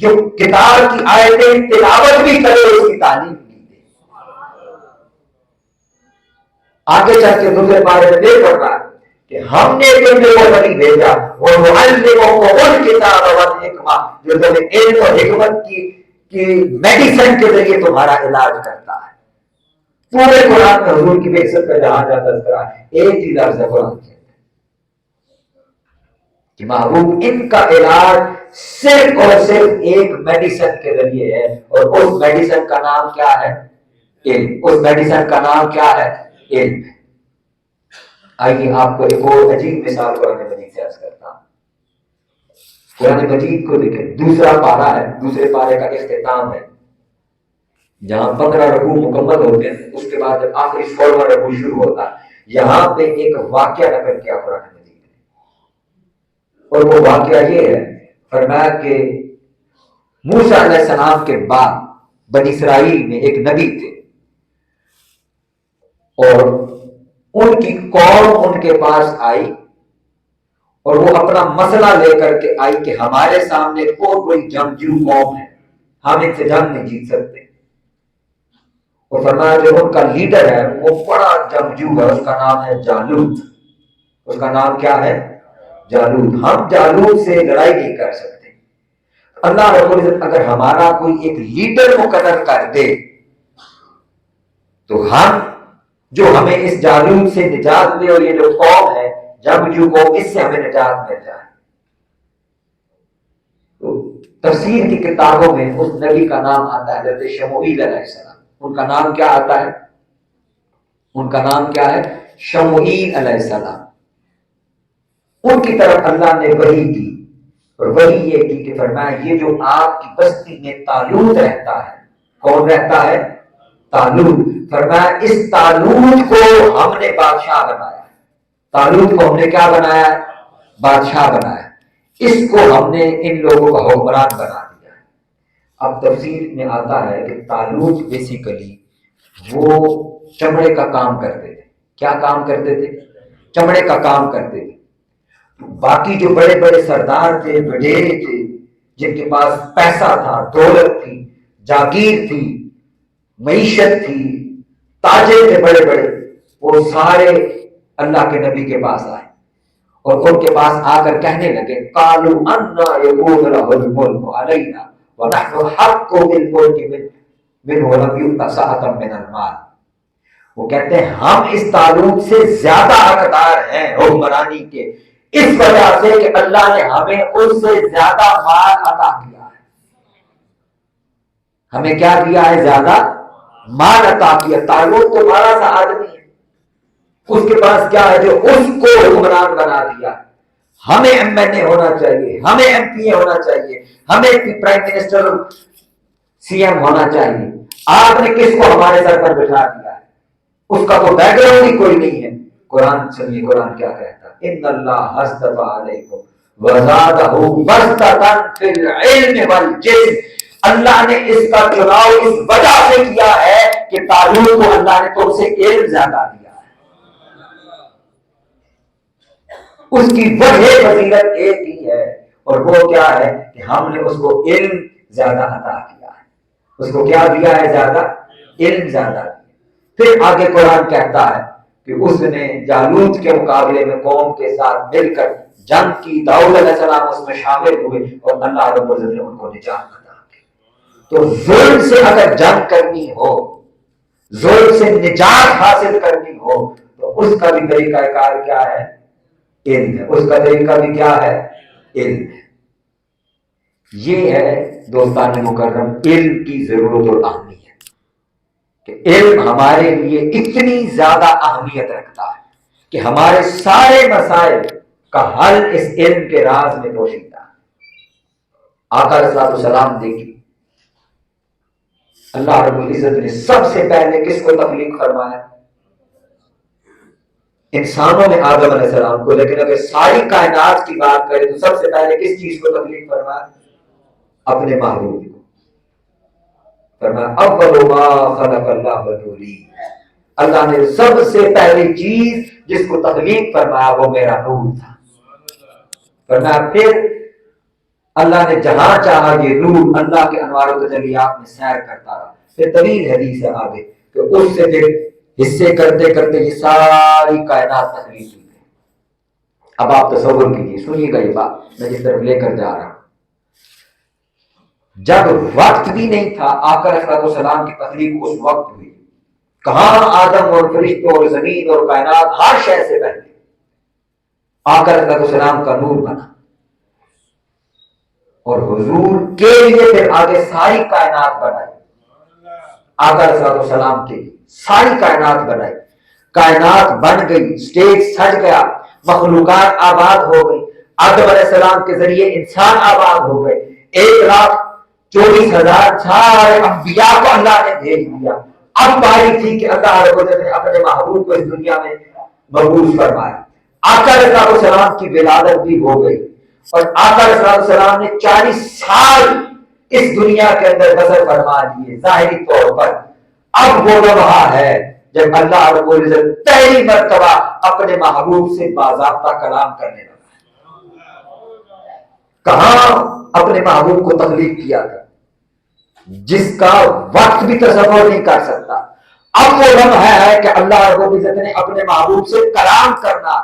جو کتاب کی آیتیں تلاوت بھی کرے، اس کی تعلیم بھی دے۔ آگے چل کے دوسرے پارے میں دیکھ رہا ہے کہ ہم نے تمہیں وہ نبی بھیجا وَيُعَلِّمُهُمُ الْكِتَابَ وَالْحِکْمَةَ، جو تمہیں علم اور حکمت کی میڈیسن کے ذریعے تمہارا علاج کرتا ہے۔ پورے قرآن میں حضور کی بعثت کا جہاں جہاں تذکرہ ہے، ایک ہی لفظ ہے قرآن کے کہ محبوب ان کا علاج صرف اور صرف ایک میڈیسن کے ذریعے ہے، اور اس میڈیسن کا نام کیا ہے؟ علم۔ اس میڈیسن کا نام کیا ہے؟ علم۔ آئیے آپ کو ایک اور عجیب مثال قرآن مجید سے عرض کرتا ہوں۔ قرآن مجید کو دیکھیں، دوسرا پارہ ہے، دوسرے پارے کا اختتام ہے، جہاں 15 رکوع مکمل ہوتے ہیں، اس کے بعد جب آخری 16واں رکوع شروع ہوتا ہے، یہاں پہ ایک واقعہ نقل کیا قرآن مجید نے، اور وہ واقعہ یہ ہے، فرمایا کہ موسیٰ علیہ السلام کے بعد بنی اسرائیل میں ایک نبی تھے، اور ان کی قوم ان کے پاس آئی اور وہ اپنا مسئلہ لے کر کے آئی کہ ہمارے سامنے کوئی جنگجو قوم ہے، ہم ان سے جنگ نہیں جیت سکتے۔ اور فرمایا جو ان کا لیڈر ہے وہ بڑا جنگجو ہے، اس کا نام ہے جالوت۔ اس کا نام کیا ہے؟ جالوت۔ ہم جالوت سے لڑائی نہیں کر سکتے۔ اللہ رب العزت اگر ہمارا کوئی ایک لیڈر مقرر کر دے تو ہم جو ہمیں اس جالوت سے نجات دے، اور یہ جو قوم ہے جنگجو قوم، اس سے ہمیں نجات مل جائے۔ تو تفسیر کی کتابوں میں اس نبی کا نام آتا ہے حضرت شموئیل علیہ السلام۔ ان کا نام کیا آتا ہے؟ ان کا نام کیا ہے؟ شموئیل علیہ السلام۔ ان کی طرف اللہ نے وحی کی، اور وحی یہ کی کہ فرمایا یہ جو آپ کی بستی میں طالوت رہتا ہے، کون رہتا ہے؟ طالوت۔ فرمایا اس طالوت کو ہم نے بادشاہ بنایا۔ طالوت کو ہم نے کیا بنایا؟ بادشاہ بنایا۔ اس کو ہم نے ان لوگوں کا حکمران بنا دیا۔ اب تفسیر میں آتا ہے کہ طالوت بیسیکلی وہ چمڑے کا کام کرتے تھے۔ کیا کام کرتے تھے؟ چمڑے کا کام کرتے تھے۔ باقی جو بڑے بڑے سردار تھے، وڈیرے تھے، جن کے پاس پیسہ تھا، دولت تھی، جاگیر تھی، معیشت تھی، تاجر تھے بڑے بڑے، وہ سارے اللہ کے نبی کے پاس آئے اور ان کے پاس آ کر کہنے لگے قالوا انا یکون له الملک علینا ونحن حق بالملک منه ولم یؤت سعة من المال۔ وہ کہتے ہیں ہم اس طالوت سے زیادہ حقدار ہیں حکمرانی کے، اس وجہ سے کہ اللہ نے ہمیں اس سے زیادہ مال عطا کیا ہے۔ ہمیں کیا دیا ہے؟ زیادہ مال عطا کیا۔ طالوت تو بڑا سا آدمی ہے، اس کے پاس کیا ہے جو اس کو حکمران بنا دیا۔ ہمیں ایم این اے ہونا چاہیے، ہمیں ایم پی اے ہونا چاہیے، ہمیں پرائم منسٹر سی ایم ہونا چاہیے۔ آپ نے کس کو ہمارے سر پر بٹھا دیا ہے؟ اس کا تو بیک گراؤنڈ ہی کوئی نہیں ہے۔ قرآن سنیے، قرآن کیا کہتا ہے؟ ان اللہ اصطفیٰ علیکم وزادہ بسطۃ فی العلم والجسم۔ اللہ نے اس کا چناؤ اس وجہ سے کیا ہے کہ طالوت کو اللہ نے تم سے علم زیادہ دیا ہے۔ اس کی وجہ فضیلت ایک ہی ہے، اور وہ کیا ہے کہ ہم نے اس کو علم زیادہ عطا کیا ہے۔ اس کو کیا دیا ہے؟ زیادہ علم زیادہ دیا۔ پھر آگے قرآن کہتا ہے کہ اس نے جالوت کے مقابلے میں قوم کے ساتھ مل کر جنگ کی، داؤد علیہ السلام اس میں شامل ہوئے، اور اللہ رب العزت نے ان کو نجات عطا کی۔ تو ظلم سے اگر جنگ کرنی ہو، ظلم سے نجات حاصل کرنی ہو، تو اس کا بھی طریقہ کار کیا ہے؟ علم ہے۔ اس کا طریقہ بھی کیا ہے؟ علم ہے۔ یہ ہے دوستان مکرم علم کی ضرورت اور اہمیت، کہ علم ہمارے لیے اتنی زیادہ اہمیت رکھتا ہے۔ کہ ہمارے سارے مسائل کا حل اس علم کے راز میں پوشیدہ ہے۔ آقا علیہ الصلوۃ والسلام دیکھیے، اللہ رب العزت نے سب سے پہلے کس کو تخلیق فرمایا؟ انسانوں میں آدم علیہ السلام کو، لیکن اگر ساری کائنات کی بات کریں تو سب سے پہلے کس چیز کو تخلیق فرمایا؟ اپنے محبوب کو فرمایا اول ما خلق اللہ نوری، اللہ نے سب سے پہلی چیز جس کو تخلیق فرمایا وہ میرا نور تھا۔ فرمایا پھر اللہ نے جہاں چاہا یہ نور اللہ کے انوار و تجلیات میں سیر کرتا رہا۔ پھر طویل حدیث ہے آگے کہ اس سے پھر حصے کرتے کرتے یہ ساری کائنات تخلیق ہوئی۔ اب آپ تصور کیجیے، سنیے گا یہ بات میں جس طرف لے کر جا رہا ہوں۔ جب وقت بھی نہیں تھا، آقا علیہ السلام کی تخلیق اس وقت ہوئی۔ کہاں آدم اور فرشتوں اور زمین اور کائنات، ہر شے سے پہلے آقا علیہ السلام کا نور بنا، اور حضور کے لیے پھر آگے ساری کائنات بنائی۔ آقا علیہ السلام کے لیے ساری کائنات بنائی، کائنات بن گئی، سٹیج سج گیا، مخلوقات آباد ہو گئی، آدم علیہ السلام کے ذریعے انسان آباد ہو گئے، 1,24,000 سارے انبیاء کو اللہ نے بھیج دیا۔ اب باری تھی کہ اللہ رب العزت نے اپنے محبوب کو اس دنیا میں مبعوث فرمایا۔ آقا علیہ السلام کی ولادت بھی ہو گئی، اور آقا علیہ السلام نے 40 سال اس دنیا کے اندر بسر فرما دیے ظاہری طور پر۔ اب وہ لمحہ ہے جب اللہ رب العزت پہلی مرتبہ اپنے محبوب سے باضابطہ کلام کرنے لگا۔ کہاں اپنے محبوب کو تخلیق کیا تھا جس کا وقت بھی تصور نہیں کر سکتا۔ اب وہ لمحہ ہے کہ اللہ رب العزت نے اپنے محبوب سے کلام کرنا،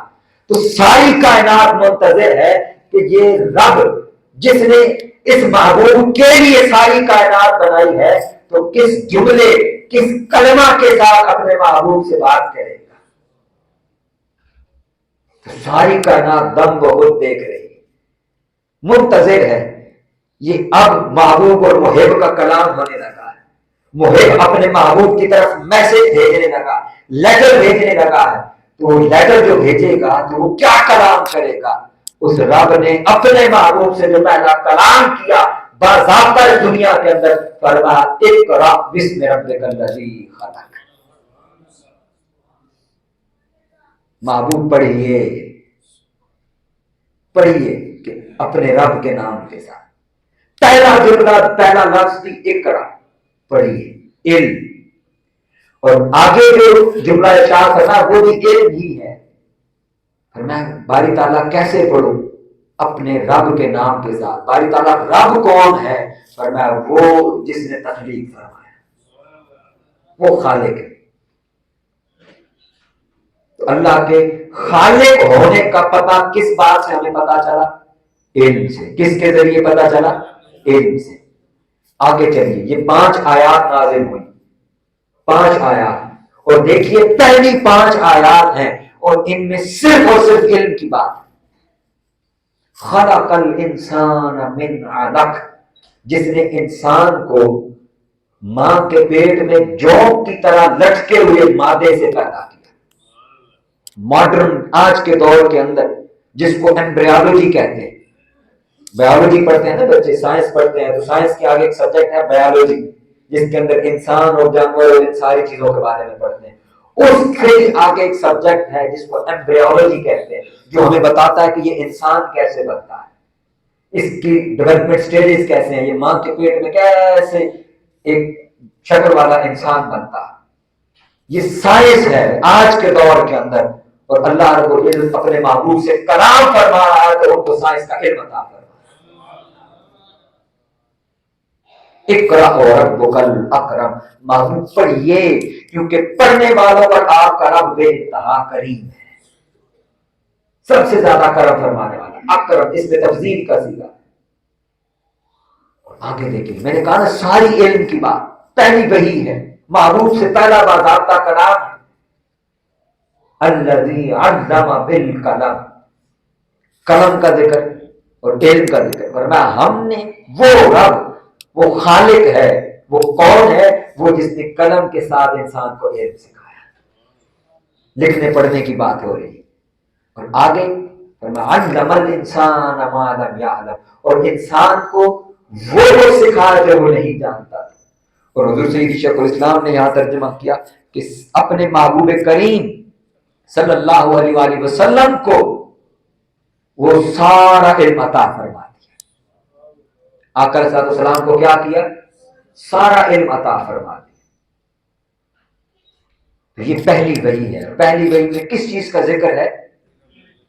تو ساری کائنات منتظر ہے کہ یہ رب جس نے اس محبوب کے لیے ساری کائنات بنائی ہے تو کس جملے، کس کلمہ کے ساتھ اپنے محبوب سے بات کرے گا۔ تو ساری کائنات دم بہت دیکھ رہی ہے، منتظر ہے۔ یہ اب محبوب اور محب کا کلام ہونے لگا ہے، محب اپنے محبوب کی طرف میسج بھیجنے لگا، لیٹر بھیجنے لگا ہے۔ تو وہ لیٹر جو بھیجے گا تو وہ کیا کلام کرے گا؟ اس رب نے اپنے محبوب سے جو پہلا کلام کیا باضابطہ اس دنیا کے اندر فرمایا اقرأ بسم ربک الذی خلق۔ محبوب پڑھیے کہ اپنے رب کے نام کے ساتھ پہلا جملہ، پہلا لفظ تھی اقرأ، پڑھیے، علم، اور آگے جو جملہ ارشاد کرنا وہ بھی علم ہی ہے۔ میں باری تعالیٰ کیسے پڑھوں؟ اپنے رب کے نام کے ساتھ۔ باری تعالیٰ رب کون ہے؟ فرمایا وہ جس نے تخلیق فرمایا، وہ خالق ہے۔ تو اللہ کے خالق ہونے کا پتہ کس بات سے ہمیں پتا چلا؟ علم سے۔ کس کے ذریعے پتا چلا؟ علم سے۔ آگے چلیے، یہ 5 آیات نازل ہوئی، 5 آیات، اور دیکھیے پہلی 5 آیات ہیں اور ان میں صرف اور صرف علم کی بات ہے۔ خلق الانسان من علق، جس نے انسان کو ماں کے پیٹ میں جونک کی طرح لٹکے ہوئے مادے سے پیدا کیا۔ ماڈرن آج کے دور کے اندر جس کو ایمبریولوجی کہتے ہیں، بایولوجی پڑھتے ہیں نا بچے، سائنس پڑھتے ہیں، تو سائنس کے آگے ایک سبجیکٹ ہے بایولوجی، جس کے اندر انسان اور جانور اور ان ساری چیزوں کے بارے میں پڑھتے ہیں۔ اس کے آگے ایک سبجیکٹ ہے جس کو ایمبریولوجی کہتے ہیں، جو ہمیں بتاتا ہے کہ یہ انسان کیسے بنتا ہے، اس کی ڈیولپمنٹ سٹیجز کیسے ہیں، یہ ماں کے پیٹ میں کیسے ایک شکل والا انسان بنتا ہے۔ یہ سائنس ہے آج کے دور کے اندر، اور اللہ رب العزت اپنے محبوب سے کلام فرما رہا ہے تو ان کو سائنس کا علم عطا فرما۔ اقرأ وربک الاکرم، محبوب پڑھیے، کیونکہ پڑھنے والوں پر آپ کا رب بے انتہا کریم ہے، سب سے زیادہ کرم فرمانے والا۔ اکرم اس میں تفضیل کا صیغہ۔ آگے دیکھیں، میں نے کہا نا ساری علم کی بات، پہلی وحی ہے، محبوب سے پہلا باضابطہ کلام ہے۔ الذی علم بالقلم، قلم کا ذکر اور علم کا ذکر، فرمایا ہم نے وہ رب، وہ خالق ہے، وہ کون ہے؟ وہ جس نے قلم کے ساتھ انسان کو علم سکھایا۔ لکھنے پڑھنے کی بات ہو رہی ہے۔ اور آگے علم الانسان ما لم یعلم، اور انسان کو وہ سکھایا جو وہ نہیں جانتا تھا۔ اور حضور سید شیخ الاسلام نے یہاں ترجمہ کیا کہ اپنے محبوب کریم صلی اللہ علیہ وآلہ وسلم کو وہ سارا علم عطا فرما دیا۔ آقا علیہ السلام کو کیا کیا؟ سارا علم عطا فرما دیا۔ یہ پہلی وحی ہے۔ پہلی وحی میں کس چیز کا ذکر ہے؟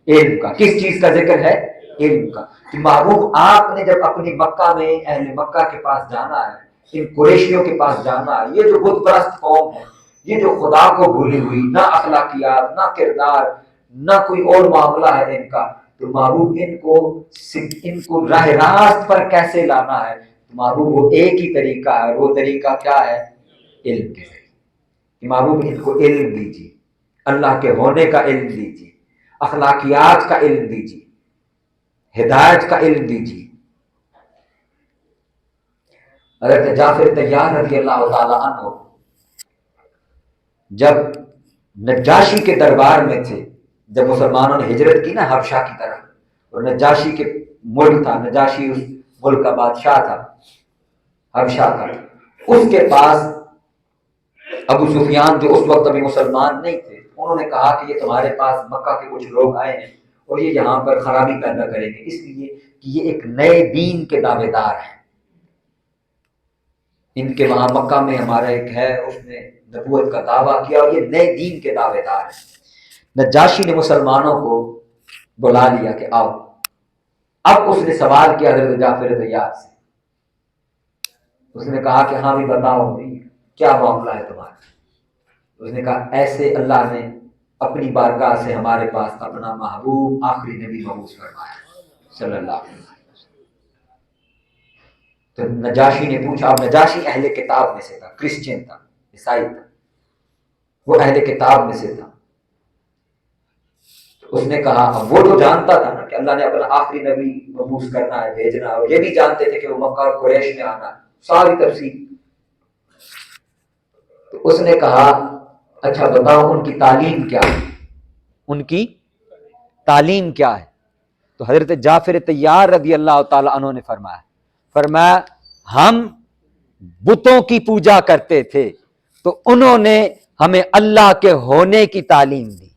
علم کا۔ کس چیز کا ذکر ہے؟ علم کا۔ کہ محبوب آپ نے جب اپنی مکہ میں اہل مکہ کے پاس جانا ہے، ان قریشیوں کے پاس جانا ہے، یہ جو بت پرست قوم ہے، یہ جو خدا کو بھولی ہوئی، نہ اخلاقیات، نہ کردار، نہ کوئی اور معاملہ ہے ان کا، تو محبوب ان کو راہ راست پر کیسے لانا ہے؟ محبوب وہ ایک ہی طریقہ ہے، وہ طریقہ کیا ہے؟ علم کے ذریعے۔ محبوب ان کو علم دیجیے، اللہ کے ہونے کا علم دیجیے، اخلاقیات کا علم دیجیے، ہدایت کا علم دیجیے۔ حضرت جعفر طیار رضی اللہ تعالی عنہ جب نجاشی کے دربار میں تھے، جب مسلمانوں نے ہجرت کی نا حبشہ کی طرف، اور نجاشی کے ملک تھا، نجاشی اس ملک کا بادشاہ تھا حبشہ کا، اس کے پاس ابو سفیان جو اس وقت ابھی مسلمان نہیں تھے، انہوں نے کہا کہ یہ تمہارے پاس مکہ کے کچھ لوگ آئے ہیں اور یہ یہاں پر خرابی پیدا کریں گے، اس لیے کہ یہ ایک نئے دین کے دعوے دار ہیں۔ ان کے وہاں مکہ میں ہمارا ایک ہے، اس نے نبوت کا دعویٰ کیا اور یہ نئے دین کے دعوے دار ہیں۔ نجاشی نے مسلمانوں کو بلا لیا کہ آؤ۔ اب اس نے سوال کیا حضرت جعفر طیار سے، اس نے کہا کہ ہاں بھی بتاؤ کیا معاملہ ہے تمہارا؟ اس نے کہا ایسے اللہ نے اپنی بارگاہ سے ہمارے پاس اپنا محبوب آخری نبی مبعوث فرمایا صلی اللہ علیہ وسلم۔ تو نجاشی نے پوچھا، اب نجاشی اہل کتاب میں سے تھا، کرسچین تھا، عیسائی تھا، وہ اہل کتاب میں سے تھا۔ تو اس نے کہا، اب وہ تو جانتا تھا نا کہ اللہ نے اپنا آخری نبی مبعوث کرنا ہے، بھیجنا ہے، اور یہ بھی جانتے تھے کہ وہ مکہ اور قریش میں آنا ہے، ساری تفصیل۔ تو اس نے کہا اچھا بتاؤ ان کی تعلیم کیا ہے؟ ان کی تعلیم کیا ہے؟ تو حضرت جعفر طیار رضی اللہ تعالی عنہ نے فرمایا ہم بتوں کی پوجا کرتے تھے تو انہوں نے ہمیں اللہ کے ہونے کی تعلیم دی۔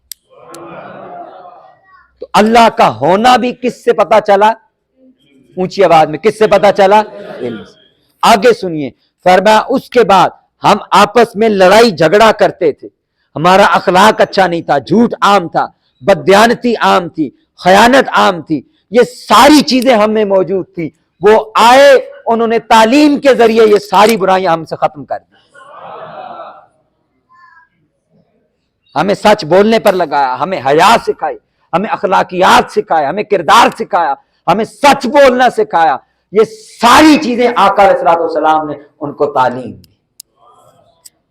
تو اللہ کا ہونا بھی کس سے پتا چلا؟ اونچی آواز میں کس سے پتا چلا؟ علم سے۔ آگے سنیے، فرمایا اس کے بعد ہم آپس میں لڑائی جھگڑا کرتے تھے، ہمارا اخلاق اچھا نہیں تھا، جھوٹ عام تھا، بددیانتی عام تھی، خیانت عام تھی، یہ ساری چیزیں ہم میں موجود تھی۔ وہ آئے، انہوں نے تعلیم کے ذریعے یہ ساری برائیاں ہم سے ختم کر دی، ہمیں سچ بولنے پر لگایا، ہمیں حیا سکھائی، ہمیں اخلاقیات سکھایا، ہمیں کردار سکھایا، ہمیں سچ بولنا سکھایا۔ یہ ساری چیزیں آقا علیہ الصلوۃ والسلام نے ان کو تعلیم دی۔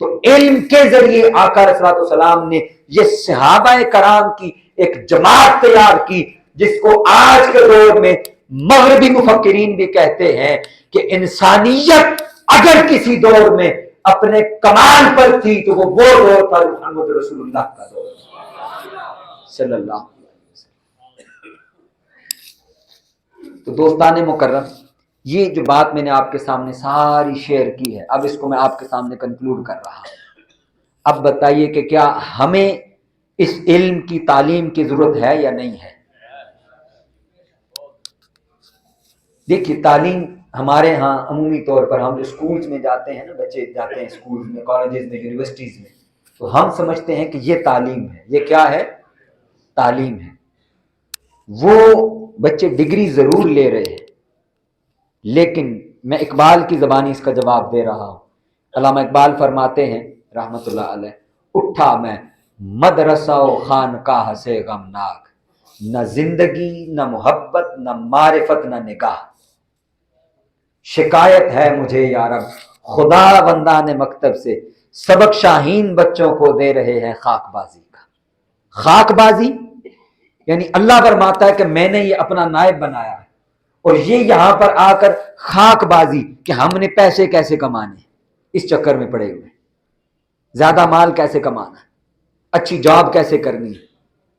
تو علم کے ذریعے آقا علیہ الصلوۃ والسلام نے یہ صحابہ کرام کی ایک جماعت تیار کی، جس کو آج کے دور میں مغربی مفکرین بھی کہتے ہیں کہ انسانیت اگر کسی دور میں اپنے کمال پر تھی تو وہ دور تھا محمد رسول اللہ کا دور صلی اللہ علیہ وسلم۔ تو دوستان مکرم، یہ جو بات میں نے آپ کے سامنے ساری شیئر کی ہے، اب اس کو میں آپ کے سامنے کنکلوڈ کر رہا ہوں۔ اب بتائیے کہ کیا ہمیں اس علم کی تعلیم کی ضرورت ہے یا نہیں ہے؟ دیکھیے، تعلیم ہمارے ہاں عمومی طور پر ہم جو اسکولز میں جاتے ہیں نا، بچے جاتے ہیں اسکولز میں، کالجز میں، یونیورسٹیز میں، تو ہم سمجھتے ہیں کہ یہ تعلیم ہے۔ یہ کیا ہے؟ تعلیم ہے۔ وہ بچے ڈگری ضرور لے رہے ہیں، لیکن میں اقبال کی زبانی اس کا جواب دے رہا ہوں۔ علامہ اقبال فرماتے ہیں رحمت اللہ علیہ، اٹھا میں مدرسہ و خانقاہ سے غمناک، نہ زندگی نہ محبت نہ معرفت نہ نگاہ، شکایت ہے مجھے یا رب خدا بندان مکتب سے، سبق شاہین بچوں کو دے رہے ہیں خاک بازی کا۔ خاک بازی یعنی اللہ فرماتا ہے کہ میں نے یہ اپنا نائب بنایا ہے، اور یہ یہاں پر آ کر خاک بازی کہ ہم نے پیسے کیسے کمانے، اس چکر میں پڑے ہوئے، زیادہ مال کیسے کمانا، اچھی جاب کیسے کرنی،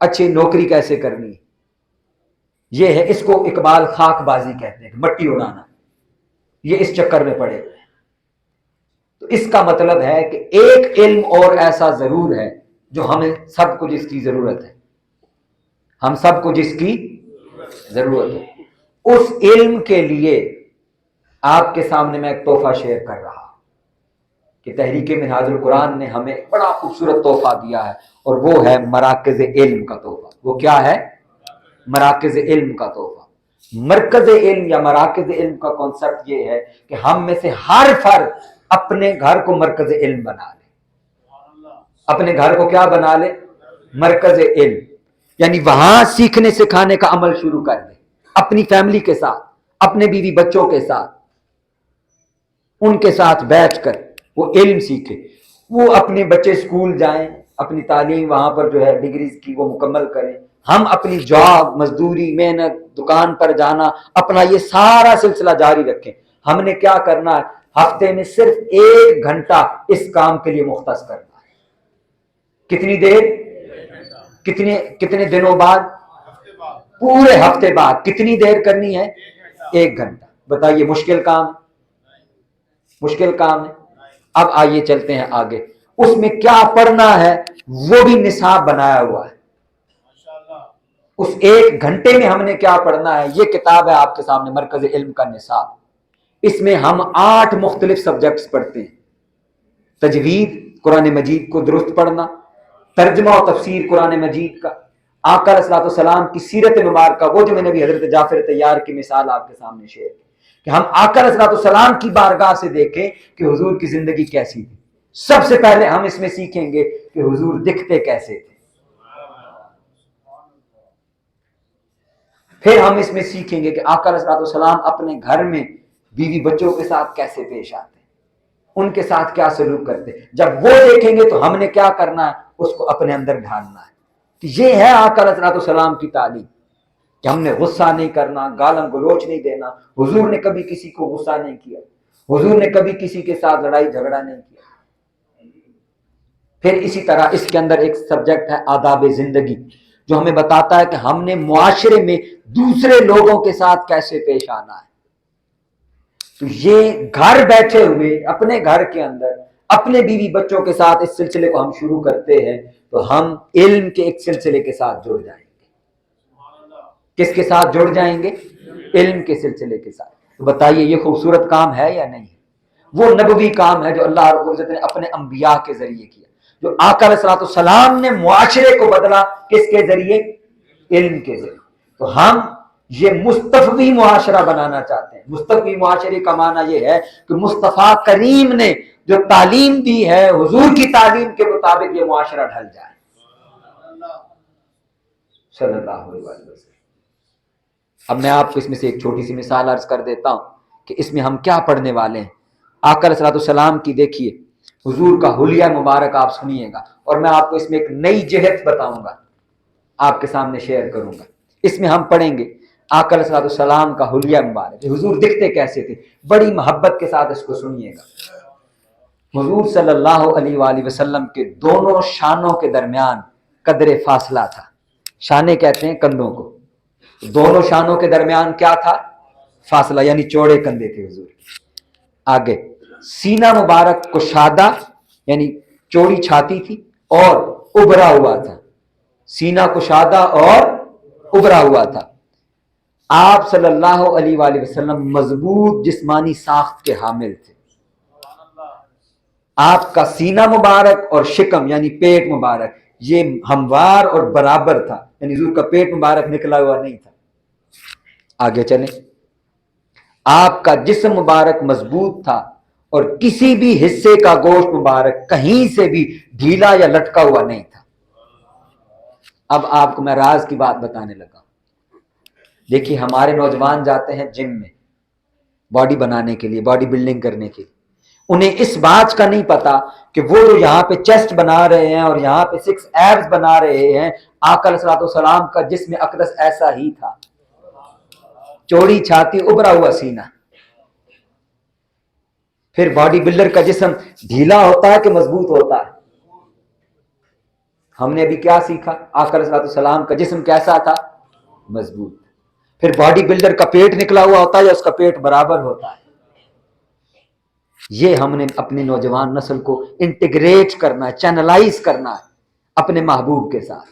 اچھی نوکری کیسے کرنی، یہ ہے، اس کو اقبال خاک بازی کہتے ہیں، مٹی اڑانا، یہ اس چکر میں پڑے ہوئے ہیں۔ تو اس کا مطلب ہے کہ ایک علم اور ایسا ضرور ہے جو ہمیں سب کو جس کی ضرورت ہے، ہم سب کو جس کی ضرورت ہے، اس علم کے لیے آپ کے سامنے میں ایک تحفہ شیئر کر رہا کہ تحریک منہاج القرآن نے ہمیں بڑا خوبصورت تحفہ دیا ہے، اور وہ ہے مراکز علم کا تحفہ۔ وہ کیا ہے؟ مراکز علم کا تحفہ۔ مرکز علم یا مراکز علم کا کانسیپٹ یہ ہے کہ ہم میں سے ہر فرد اپنے گھر کو مرکز علم بنا لے، اپنے گھر کو کیا بنا لے؟ مرکز علم، یعنی وہاں سیکھنے سکھانے کا عمل شروع کر دے، اپنی فیملی کے ساتھ، اپنے بیوی بچوں کے ساتھ، ان کے ساتھ بیٹھ کر وہ علم سیکھے، وہ اپنے بچے اسکول جائیں، اپنی تعلیم وہاں پر جو ہے ڈگریز کی وہ مکمل کریں، ہم اپنی جاب، مزدوری، محنت، دکان پر جانا، اپنا یہ سارا سلسلہ جاری رکھیں۔ ہم نے کیا کرنا ہے؟ ہفتے میں صرف 1 گھنٹہ اس کام کے لیے مختص کرنا ہے۔ کتنی دیر؟ کتنے دنوں بعد؟ پورے ہفتے بعد کتنی دیر کرنی ہے؟ 1 گھنٹہ۔ بتائیے مشکل کام؟ مشکل کام ہے؟ اب آئیے چلتے ہیں آگے، اس میں کیا پڑھنا ہے وہ بھی نصاب بنایا ہوا ہے۔ اس 1 گھنٹے میں ہم نے کیا پڑھنا ہے، یہ کتاب ہے آپ کے سامنے، مرکز علم کا نصاب۔ اس میں ہم 8 مختلف سبجیکٹس پڑھتے ہیں: تجوید، قرآن مجید کو درست پڑھنا، ترجمہ و تفسیر قرآن مجید کا، آقا علیہ الصلوۃ والسلام کی سیرت مبارکہ، وہ جو میں نے بھی حضرت جعفر طیار کی مثال آپ کے سامنے شیئر کی کہ ہم آقا علیہ الصلوۃ والسلام کی بارگاہ سے دیکھیں کہ حضور کی زندگی کیسی تھی۔ سب سے پہلے ہم اس میں سیکھیں گے کہ حضور دکھتے کیسے تھے، پھر ہم اس میں سیکھیں گے کہ آقا علیہ الصلوۃ والسلام اپنے گھر میں بیوی بچوں کے ساتھ کیسے پیش آتے، ان کے ساتھ کیا سلوک کرتے۔ جب وہ دیکھیں گے تو ہم نے کیا کرنا ہے؟ اس کو اپنے اندر ڈھالنا ہے۔ یہ ہے آقا علیہ الصلوۃ والسلام کی تعلیم کہ ہم نے غصہ نہیں کرنا، گالاں گلوچ نہیں دینا۔ حضور نے کبھی کسی کو غصہ نہیں کیا، حضور نے کبھی کسی کے ساتھ لڑائی جھگڑا نہیں کیا۔ پھر اسی طرح اس کے اندر ایک سبجیکٹ ہے آداب زندگی، جو ہمیں بتاتا ہے کہ ہم نے معاشرے میں دوسرے لوگوں کے ساتھ کیسے پیش آنا ہے۔ تو یہ گھر بیٹھے ہوئے اپنے گھر کے اندر اپنے بیوی بچوں کے ساتھ اس سلسلے کو ہم شروع کرتے ہیں تو ہم علم کے ایک سلسلے کے ساتھ جڑ جائیں گے۔ کس کے ساتھ جڑ جائیں گے؟ علم کے سلسلے کے ساتھ۔ تو بتائیے یہ خوبصورت کام ہے یا نہیں؟ وہ نبوی کام ہے جو اللہ رب العزت نے اپنے انبیاء کے ذریعے کیا، جو آقا علیہ الصلوۃ والسلام نے معاشرے کو بدلا، کس کے ذریعے؟ علم کے ذریعے۔ تو ہم یہ مصطفی معاشرہ بنانا چاہتے ہیں۔ مصطفی معاشرے کا معنی یہ ہے کہ مصطفیٰ کریم نے جو تعلیم دی ہے حضور کی تعلیم کے مطابق یہ معاشرہ ڈھل جائے، صلی اللہ علیہ وسلم۔ اب میں آپ کو اس میں سے ایک چھوٹی سی مثال عرض کر دیتا ہوں کہ اس میں ہم کیا پڑھنے والے ہیں۔ آقا علیہ الصلوۃ والسلام کی دیکھیے حضور کا حلیہ مبارک آپ سنیے گا، اور میں آپ کو اس میں ایک نئی جہت بتاؤں گا، آپ کے سامنے شیئر کروں گا۔ اس میں ہم پڑھیں گے آقا علیہ الصلوۃ والسلام کا حلیہ مبارک، حضور دکھتے کیسے تھے، بڑی محبت کے ساتھ اس کو سنیے گا۔ حضور صلی اللہ علیہ وآلہ وسلم کے دونوں شانوں کے درمیان قدر فاصلہ تھا۔ شانے کہتے ہیں کندھوں کو، دونوں شانوں کے درمیان کیا تھا؟ فاصلہ، یعنی چوڑے کندھے تھے حضور۔ آگے سینہ مبارک کشادہ، یعنی چوڑی چھاتی تھی اور ابھرا ہوا تھا، سینہ کشادہ اور ابھرا ہوا تھا۔ آپ صلی اللہ علیہ وآلہ وسلم مضبوط جسمانی ساخت کے حامل تھے۔ آپ کا سینہ مبارک اور شکم یعنی پیٹ مبارک یہ ہموار اور برابر تھا، یعنی حضور کا پیٹ مبارک نکلا ہوا نہیں تھا۔ آگے چلیں، آپ کا جسم مبارک مضبوط تھا اور کسی بھی حصے کا گوشت مبارک کہیں سے بھی ڈھیلا یا لٹکا ہوا نہیں تھا۔ اب آپ کو میں راز کی بات بتانے لگا۔ دیکھیے ہمارے نوجوان جاتے ہیں جم میں باڈی بنانے کے لیے، باڈی بلڈنگ کرنے کے لیے، انہیں اس بات کا نہیں پتا کہ وہ جو یہاں پہ چیسٹ بنا رہے ہیں اور یہاں پہ 6 ایبس بنا رہے ہیں، آقا علیہ الصلوۃ والسلام کا جسم اقدس ایسا ہی تھا، چوڑی چھاتی، ابھرا ہوا سینہ۔ پھر باڈی بلڈر کا جسم ڈھیلا ہوتا ہے کہ مضبوط ہوتا ہے؟ ہم نے ابھی کیا سیکھا؟ آقا علیہ الصلوۃ والسلام کا جسم کیسا تھا؟ مضبوط. پھر باڈی بلڈر کا پیٹ نکلا ہوا ہوتا ہے یا اس کا پیٹ برابر ہوتا ہے؟ یہ ہم نے اپنی نوجوان نسل کو انٹیگریٹ کرنا ہے، چینلائز کرنا ہے اپنے محبوب کے ساتھ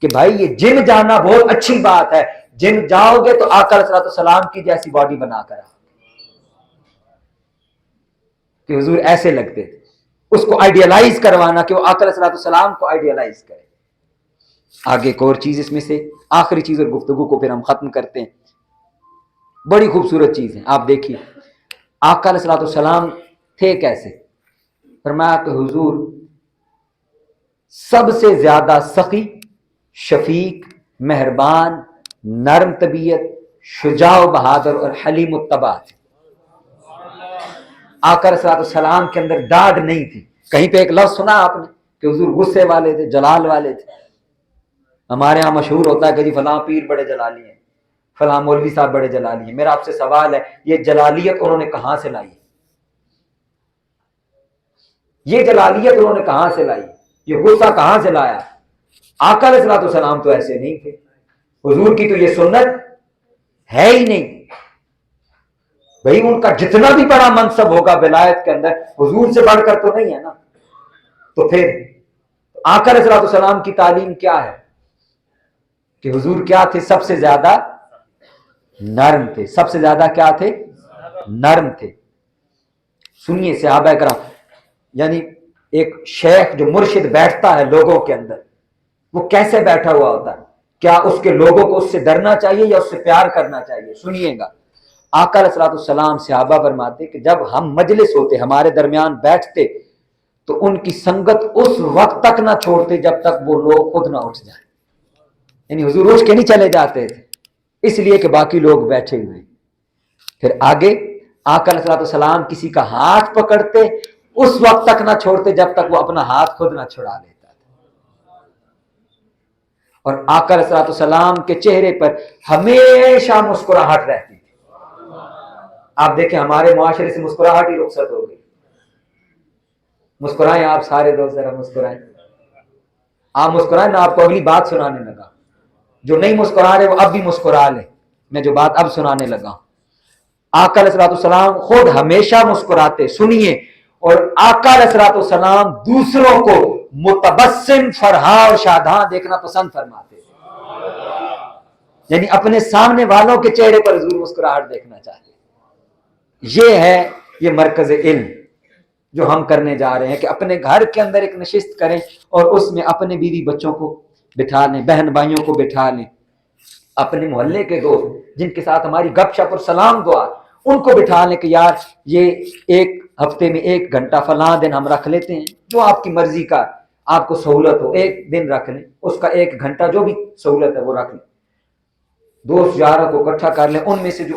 کہ بھائی یہ جم جانا بہت اچھی بات ہے، جم جاؤ گے تو آقا علیہ الصلوۃ والسلام کی جیسی باڈی بنا کر آؤ کہ حضور ایسے لگتے تھے. اس کو آئیڈیالائز کروانا کہ وہ آقا علیہ الصلوۃ والسلام کو آئیڈیالائز کرے. آگے ایک اور چیز اس میں سے آخری چیز اور گفتگو کو پھر ہم ختم کرتے ہیں. بڑی خوبصورت چیز ہے. آپ دیکھیے آقا علیہ الصلوۃ والسلام تھے کیسے؟ فرمایا کہ حضور سب سے زیادہ سخی، شفیق، مہربان، نرم طبیعت، شجاع و بہادر اور حلیم الطبع تھے. آقا علیہ الصلوۃ والسلام کے اندر ڈاڈ نہیں تھی. کہیں پہ ایک لفظ سنا آپ نے کہ حضور غصے والے تھے، جلال والے تھے. ہمارے ہاں مشہور ہوتا ہے کہ جی فلاں پیر بڑے جلالی ہیں، فلاں مولوی صاحب بڑے جلالی ہیں. میرا آپ سے سوال ہے، یہ جلالیت انہوں نے کہاں سے لائی؟ یہ جلالیت انہوں نے کہاں سے لائی؟ یہ غصہ کہاں سے لایا؟ آقا علیہ الصلوۃ والسلام تو ایسے نہیں تھے. حضور کی تو یہ سنت ہے ہی نہیں. بھئی ان کا جتنا بھی بڑا منصب ہوگا ولایت کے اندر، حضور سے بڑھ کر تو نہیں ہے نا. تو پھر آقا علیہ الصلوۃ والسلام کی تعلیم کیا ہے کہ حضور کیا تھے؟ سب سے زیادہ نرم تھے. سب سے زیادہ کیا تھے؟ نرم تھے. سنیے صحابہ کرام، یعنی ایک شیخ جو مرشد بیٹھتا ہے لوگوں کے اندر، وہ کیسے بیٹھا ہوا ہوتا ہے؟ کیا اس کے لوگوں کو اس سے ڈرنا چاہیے یا اس سے پیار کرنا چاہیے؟ سنیے گا. آقا علیہ الصلوۃ والسلام صحابہ فرماتے کہ جب ہم مجلس ہوتے، ہمارے درمیان بیٹھتے، تو ان کی سنگت اس وقت تک نہ چھوڑتے جب تک وہ لوگ خود نہ اٹھ جائیں. یعنی حضور اٹھ کے نہیں چلے جاتے تھے اس لیے کہ باقی لوگ بیٹھے ہوئے. پھر آگے آقا علیہ الصلوۃ والسلام کسی کا ہاتھ پکڑتے، اس وقت تک نہ چھوڑتے جب تک وہ اپنا ہاتھ خود نہ چھڑا لیتا تھا. اور آقا علیہ الصلوۃ والسلام کے چہرے پر ہمیشہ مسکراہٹ رہتی تھی. آپ دیکھیں ہمارے معاشرے سے مسکراہٹ ہی رخصت ہو گئی. مسکرائیں آپ سارے دوست، ذرا مسکرائیں. آپ مسکرائیں، میں آپ کو اگلی بات سنانے لگا. جو نہیں مسکرا رہے وہ اب بھی مسکرا لیں، میں جو بات اب سنانے لگا. آقا علیہ الصلوۃ والسلام خود ہمیشہ مسکراتے. سنیے، اور آقا علیہ الصلوۃ والسلام دوسروں کو متبسم، فرحاں اور شاداں دیکھنا پسند فرماتے، یعنی اپنے سامنے والوں کے چہرے پر حضور مسکراہٹ دیکھنا چاہتے. یہ مرکز علم جو ہم کرنے جا رہے ہیں کہ اپنے گھر کے اندر ایک نشست کریں اور اس میں اپنے بیوی بچوں کو بٹھا لیں، بہن بھائیوں کو بٹھا لیں، اپنے محلے کے دوست جن کے ساتھ ہماری گپ شپ اور سلام دعا، ان کو بٹھا لیں کہ یار یہ ایک ہفتے میں 1 گھنٹہ فلاں دن ہم رکھ لیتے ہیں، جو آپ کی مرضی کا آپ کو سہولت ہو. 1 دن رکھ لیں، اس کا 1 گھنٹہ جو بھی سہولت ہے وہ رکھ لیں. دوست یاروں کو اکٹھا کر لیں، ان میں سے جو